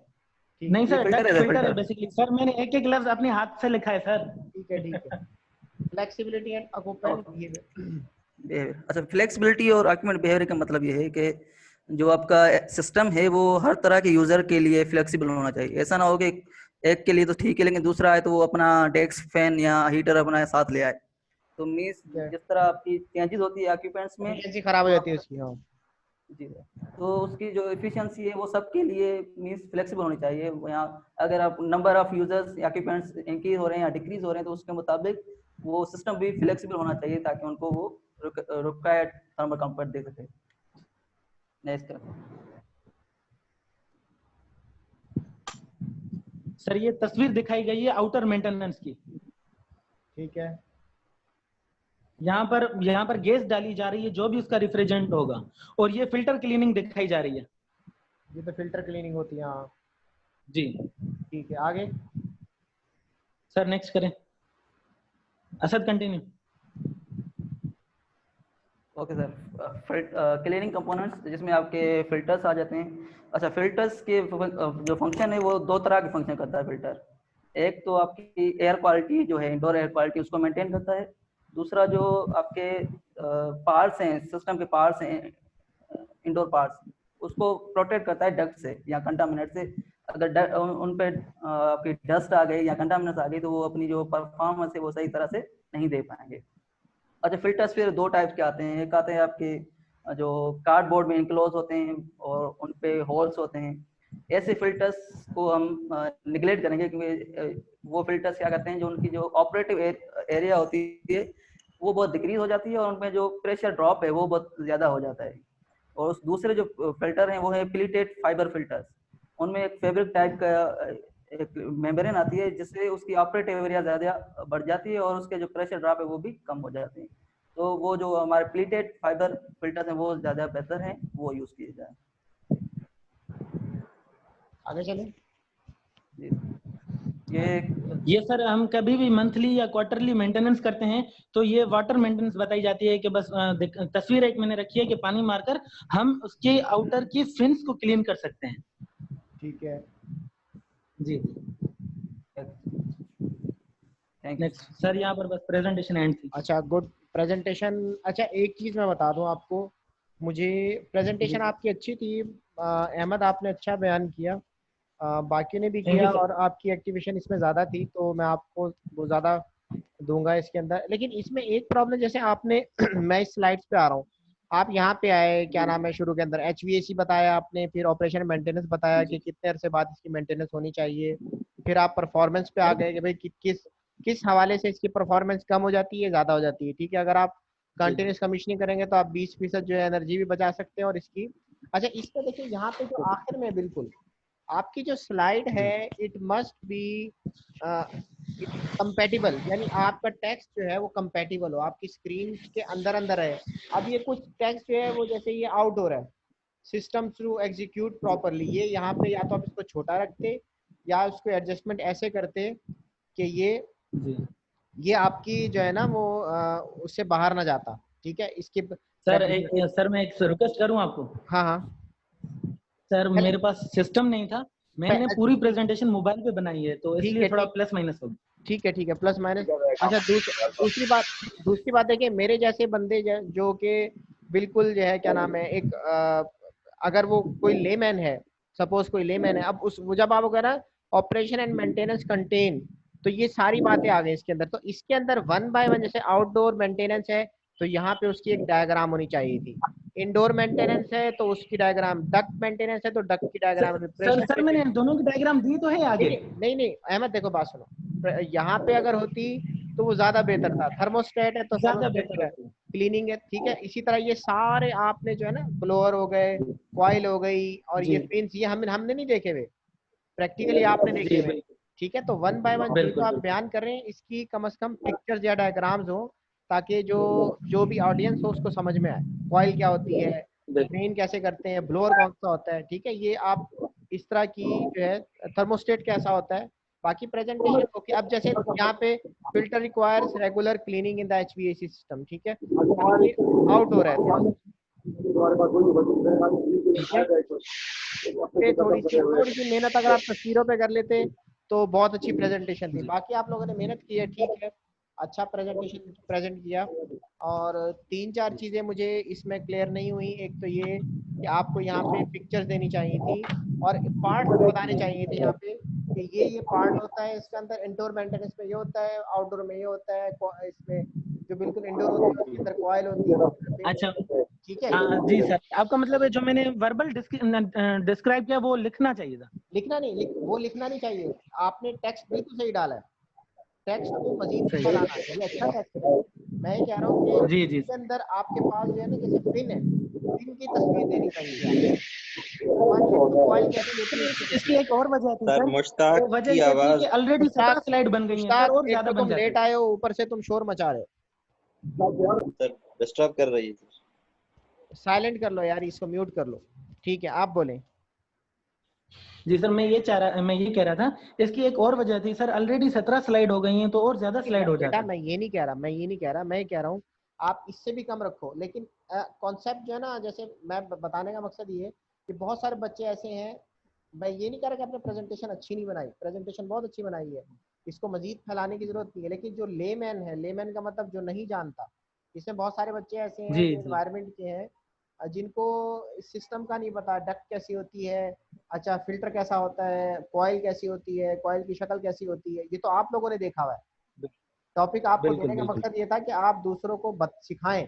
Speaker 1: ठीक
Speaker 3: नहीं
Speaker 1: है।
Speaker 4: ये
Speaker 3: सर,
Speaker 4: फिल्टर
Speaker 3: डक्ट
Speaker 4: है सर,
Speaker 3: फिल्टर है
Speaker 4: फिल्टर।
Speaker 3: बेसिकली। सर मैंने एक एक लफ्ज अपने हाथ से लिखा है सर।
Speaker 1: ठीक है ठीक है। Flexibility and occupant behaviour.
Speaker 4: Behaviour. अच्छा, फ्लेक्सिबिलिटी और ऑक्यूपेंट बिहेवियर का मतलब ये है कि जो आपका सिस्टम है वो हर तरह के यूजर के लिए फ्लेक्सिबल होना चाहिए। ऐसा ना हो कि एक के लिए तो ठीक है लेकिन दूसरा है तो वो अपना डेस्क फैन या हीटर अपना साथ ले आए। तो मीन्स
Speaker 1: ठीक है।
Speaker 4: जिस तरह आपकी चेंजेस होती है ऑक्यूपेंट्स में,
Speaker 1: एफिशिएंसी खराब हो
Speaker 4: तो
Speaker 1: जाती है
Speaker 4: आप
Speaker 1: उसकी। हाँ।
Speaker 4: जी सर, तो उसकी जो एफिशिएंसी है वो सबके लिए मीन्स फ्लेक्सिबल होनी चाहिए। यहाँ अगर आप number of users occupants increase हो रहे हैं या डिक्रीज हो रहे हैं तो उसके मुताबिक वो सिस्टम भी फ्लेक्सिबल होना चाहिए ताकि उनको वो रिक्वायर्ड थर्मल कंफर्ट दे सके। नेक्स्ट।
Speaker 3: सर ये तस्वीर दिखाई गई है आउटर मेंटेनेंस की।
Speaker 1: ठीक है।
Speaker 3: यहाँ पर गैस डाली जा रही है जो भी उसका रिफ्रिजरेंट होगा, और ये फिल्टर क्लीनिंग दिखाई जा रही है।
Speaker 1: ये तो फिल्टर क्लीनिंग होती है। हाँ
Speaker 3: जी
Speaker 1: ठीक है। आगे।
Speaker 3: सर नेक्स्ट करें। Asad continue.
Speaker 4: Okay sir. Cleaning components जिसमें आपके फिल्टर्स आ जाते हैं। अच्छा, फिल्टर्स के जो फंक्शन है वो दो तरह के फंक्शन करता है फिल्टर। एक तो आपकी एयर क्वालिटी जो है, इंडोर एयर क्वालिटी, उसको मेंटेन करता है। दूसरा जो आपके पार्ट्स हैं, सिस्टम के पार्ट्स हैं, इंडोर पार्ट्स, उसको प्रोटेक्ट करता है डस्ट से या कंटामिनेट से। अगर उन पे आपकी डस्ट आ गई या कंटामिनेट आ गई तो वो अपनी जो परफॉर्मेंस है वो सही तरह से नहीं दे पाएंगे। अच्छा, फिल्टर्स फिर दो टाइप के आते हैं। एक आते हैं आपके जो कार्डबोर्ड में इनक्लोज होते हैं और उन पे होल्स होते हैं। ऐसे फिल्टर्स को हम निगलेक्ट करेंगे क्योंकि वो फिल्टर्स क्या करते हैं, जो उनकी जो ऑपरेटिव एरिया होती है वो बहुत डिक्रीज हो जाती है और उनमें जो प्रेशर ड्रॉप है वो बहुत ज़्यादा हो जाता है। और उस दूसरे जो फिल्टर हैं वो है प्लीटेड फाइबर फिल्टर्स। उनमें एक फैब्रिक टाइप का एक मेम्ब्रेन आती है जिससे उसकी ऑपरेटिव एरिया ज़्यादा बढ़ जाती है और उसके जो प्रेशर ड्रॉप है वो भी कम हो जाते हैं। तो वो जो हमारे प्लीटेड फाइबर फिल्टर्स हैं वो ज़्यादा बेहतर हैं, वो यूज़ किए जाए।
Speaker 1: आगे चलें।
Speaker 3: ये सर हम कभी भी मंथली या क्वार्टरली मेंटेनेंस करते हैं तो ये वाटर मेंटेनेंस बताई जाती है कि बस तस्वीर एक मैंने रखी है कि पानी मारकर हम उसके आउटर की फिन्स को क्लीन कर सकते हैं।
Speaker 1: ठीक है
Speaker 3: जी।
Speaker 4: नेक्स्ट
Speaker 3: सर यहाँ पर बस प्रेजेंटेशन एंड थी।
Speaker 1: अच्छा गुड प्रेजेंटेशन। अच्छा एक चीज मैं बता दूं आपको, मुझे प्रेजेंटेशन आपकी अच्छी थी अहमद, आपने अच्छा बयान किया। बाकी ने भी
Speaker 3: Thank you,
Speaker 1: किया
Speaker 3: sir.
Speaker 1: और आपकी एक्टिवेशन इसमें ज़्यादा थी तो मैं आपको वो ज़्यादा दूंगा इसके अंदर। लेकिन इसमें एक प्रॉब्लम, जैसे आपने मैं इस स्लाइड्स पे आ रहा हूँ, आप यहाँ पे आए, क्या नाम है, शुरू के अंदर HVAC बताया आपने, फिर ऑपरेशन मेंटेनेंस बताया कि कितने अरसे बाद इसकी मेंटेनेंस होनी चाहिए, फिर आप परफॉर्मेंस पे आ गए कि भाई किस हवाले से इसकी परफॉर्मेंस कम हो जाती है, ज़्यादा हो जाती है। ठीक है, अगर आप कंटिन्यूस कमीशनिंग करेंगे तो आप 20% जो है एनर्जी भी बचा सकते हैं और इसकी। अच्छा, इस पे देखिए यहाँ पे जो आखिर में बिल्कुल आपकी जो स्लाइड है, इट मस्ट बी कंपेटिबल, यानी आपका टेक्स्ट जो है वो कंपेटिबल हो, आपकी स्क्रीन के अंदर अंदर है। अब ये कुछ टेक्स्ट जो है वो जैसे ये आउट हो रहा है, सिस्टम टू एग्जीक्यूट प्रॉपरली, ये यहाँ पे या तो आप इसको छोटा रखते या उसको एडजस्टमेंट ऐसे करते कि ये आपकी जो है ना वो उससे बाहर ना जाता। ठीक है, इसके
Speaker 3: सर मैं एक रिक्वेस्ट करूं आपको।
Speaker 1: हाँ हाँ
Speaker 3: सर मेरे पास सिस्टम नहीं था, मैंने पूरी प्रेजेंटेशन मोबाइल पे बनाई है तो इसलिए थोड़ा प्लस माइनस हो।
Speaker 1: ठीक है, प्लस माइनस। अच्छा, दूसरी बात है कि मेरे जैसे बंदे जो कि बिल्कुल जो है, क्या नाम है, एक अगर वो कोई लेमैन है, सपोज कोई लेमैन है, अब उस जब आप ना ऑपरेशन एंड मेंटेनेंस कंटेन, तो ये सारी बातें आ गई इसके अंदर। तो इसके अंदर 1 बाय 1 जैसे आउटडोर मेंटेनेंस है तो यहाँ पे उसकी एक डायग्राम होनी चाहिए थी, इंडोर मेंटेनेंस है तो उसकी डायग्राम, डक्ट मेंटेनेंस है तो डक्ट की डायग्राम,
Speaker 3: सर मैंने दोनों की डायग्राम दी तो है आगे।
Speaker 1: नहीं अहमद, देखो बात सुनो, यहाँ पे अगर होती तो वो ज्यादा बेहतर था। थर्मोस्टेट है तो
Speaker 3: ज्यादा
Speaker 1: थर्मोस्टेट
Speaker 3: बेहतर
Speaker 1: है, क्लीनिंग है, ठीक है। इसी तरह ये सारे आपने जो है ना, ब्लोअर हो गए, कॉइल हो गई, और ये फिन्स, ये हमने नहीं देखे हुए, प्रैक्टिकली आपने देखे हुए। ठीक है, तो 1 बाय 1 जो आप बयान कर रहे हैं इसकी कम से कम पिक्चर्स या डायग्राम्स हो, ताकि जो भी ऑडियंस हो उसको समझ में आए, कॉइल क्या होती है, ड्रेन कैसे करते हैं, ब्लोअर कौन सा होता है। ठीक है, ये आप इस तरह की जो है, थर्मोस्टेट कैसा होता है, बाकी प्रेजेंटेशन ओके। अब जैसे यहाँ पे filter requires regular cleaning in the HVAC system, ठीक है, अब ये आउट हो रहा है थोड़ा सा, ठीक है, थोड़ी सी मेहनत अगर आप तस्वीरों पे कर लेते तो बहुत अच्छी प्रेजेंटेशन थी। बाकी आप लोगों ने मेहनत की है, ठीक है, अच्छा प्रेजेंटेशन प्रेजेंट किया। और 3-4 चीजें मुझे इसमें क्लियर नहीं हुई। एक तो ये कि आपको यहाँ पे पिक्चर्स देनी चाहिए थी और पार्ट्स बताने चाहिए थे यहाँ पे कि ये पार्ट होता है इसके अंदर, इंडोर मेंटेनेंस में ये होता है, आउटडोर में ये होता है, इसमें जो बिल्कुल इंडोर होती है उसके अंदर कॉइल होती है।
Speaker 3: अच्छा,
Speaker 1: ठीक है,
Speaker 3: जी सर, आपका मतलब है जो मैंने वर्बल डिस्क्राइब किया वो लिखना चाहिए था?
Speaker 1: लिखना नहीं चाहिए, आपने टेक्स्ट बिल्कुल सही डाला है, टेक्स्ट को मजीद फैलाना, ये अच्छा टेक्स्ट है। मैं कह रहा हूँ कि इसके अंदर आपके पास जो है ना, जैसे पिन है, पिन की तस्वीर देनी चाहिए।
Speaker 3: इसकी एक और वजह थी
Speaker 8: सर, मुश्ताक
Speaker 3: वजह
Speaker 8: की
Speaker 3: ये थी
Speaker 8: आवाज,
Speaker 3: कि ऑलरेडी 17 स्लाइड बन गई हैं सर, और ज्यादा बन
Speaker 1: तुम लेट आए हो, ऊपर से तुम शोर मचा रहे हो,
Speaker 8: सर डिस्टर्ब कर रही है।
Speaker 1: साइलेंट कर लो यार, इसको म्यूट कर लो। ठीक है, आप बोलें।
Speaker 3: जी सर, मैं ये कह रहा था, इसकी एक और वजह थी सर, ऑलरेडी 17 स्लाइड हो गई हैं तो और ज्यादा स्लाइड हो जाता है।
Speaker 1: मैं ये नहीं कह रहा, मैं कह रहा हूँ आप इससे भी कम रखो, लेकिन कॉन्सेप्ट जो है ना, जैसे मैं बताने का मकसद ये है कि बहुत सारे बच्चे ऐसे हैं, मैं ये नहीं कह रहा कि आपने प्रेजेंटेशन अच्छी नहीं बनाई, प्रेजेंटेशन बहुत अच्छी बनाई है, इसको मजीद फैलाने की जरूरत नहीं है। लेकिन जो लेमैन है, लेमैन का मतलब जो नहीं जानता, इसमें बहुत सारे बच्चे ऐसे हैं जो एनवायरनमेंट के हैं, जिनको सिस्टम का नहीं पता, डक्ट कैसी होती है, अच्छा फिल्टर कैसा होता है, कॉइल कैसी होती है, कॉइल की शक्ल कैसी होती है, ये तो आप लोगों ने देखा हुआ है। टॉपिक आपको देने का मकसद ये था कि आप दूसरों को सिखाएं।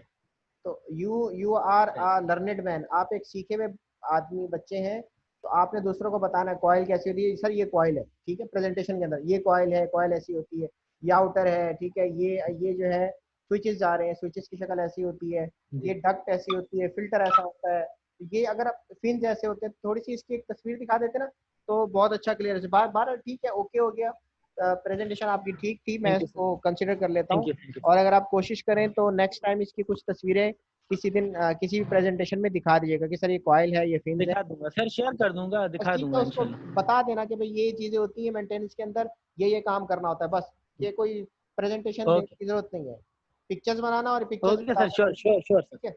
Speaker 1: तो you are a learned man, आप एक सीखे हुए आदमी, बच्चे हैं, तो आपने दूसरों को बताना है कॉइल कैसी होती है। सर ये कॉइल है, ठीक है, प्रेजेंटेशन के अंदर ये कॉइल है, कॉइल ऐसी होती है, ये आउटर है, ठीक है, ये जो है स्विचेस जा रहे हैं, स्विचेस की शक्ल ऐसी होती है, ये डक्ट ऐसी होती है, फिल्टर ऐसा होता है। ये अगर आप फिन जैसे होते हैं, थोड़ी सी इसकी एक तस्वीर दिखा देते ना तो बहुत अच्छा क्लियर है। बार ठीक है, ओके हो गया, प्रेजेंटेशन आपकी ठीक थी, मैं इसको कंसिडर कर लेता हूँ। और अगर आप कोशिश करें तो नेक्स्ट टाइम इसकी कुछ तस्वीरें किसी दिन किसी भी प्रेजेंटेशन में दिखा दीजिएगा कि सर ये कॉइल है, ये फिन है,
Speaker 3: दिखा दूंगा सर, शेयर कर दूंगा, दिखा दूंगा
Speaker 1: उसको बता देना कि भाई ये चीजें होती है मेंटेनेंस के अंदर, ये काम करना होता है, बस। ये कोई प्रेजेंटेशन देने की जरूरत नहीं है, पिक्चर्स बनाना और पिक्चर्स,
Speaker 3: श्योर
Speaker 1: ठीक है।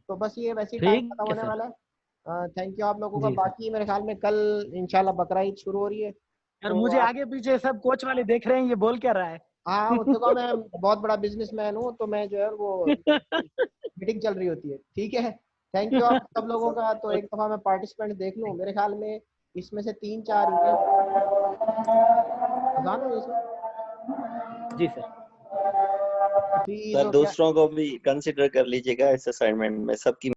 Speaker 1: तो बस ये वैसे ही टाइम खत्म होने वाला है। थैंक यू आप लोगों का। बाकी मेरे ख्याल में कल इंशाल्लाह बकरा ईद शुरू हो रही है,
Speaker 3: और मुझे आगे पीछे सब कोच वाले देख रहे हैं, ये बोल क्या रहा है?
Speaker 1: हाँ, उसको कहा मैं बहुत बड़ा बिजनेसमैन हूँ, तो मैं जो है वो मीटिंग चल रही होती है, ठीक है। थैंक यू आप सब लोगों का। तो एक दफा मैं पार्टिसिपेंट देख लूँ, मेरे ख्याल में इसमें से 3-4 हुए आसान हो गए सर।
Speaker 4: जी सर।
Speaker 1: फिर
Speaker 5: सर
Speaker 1: क्या
Speaker 5: दूसरों को भी कंसिडर कर लीजिएगा इस असाइनमेंट में, सबकी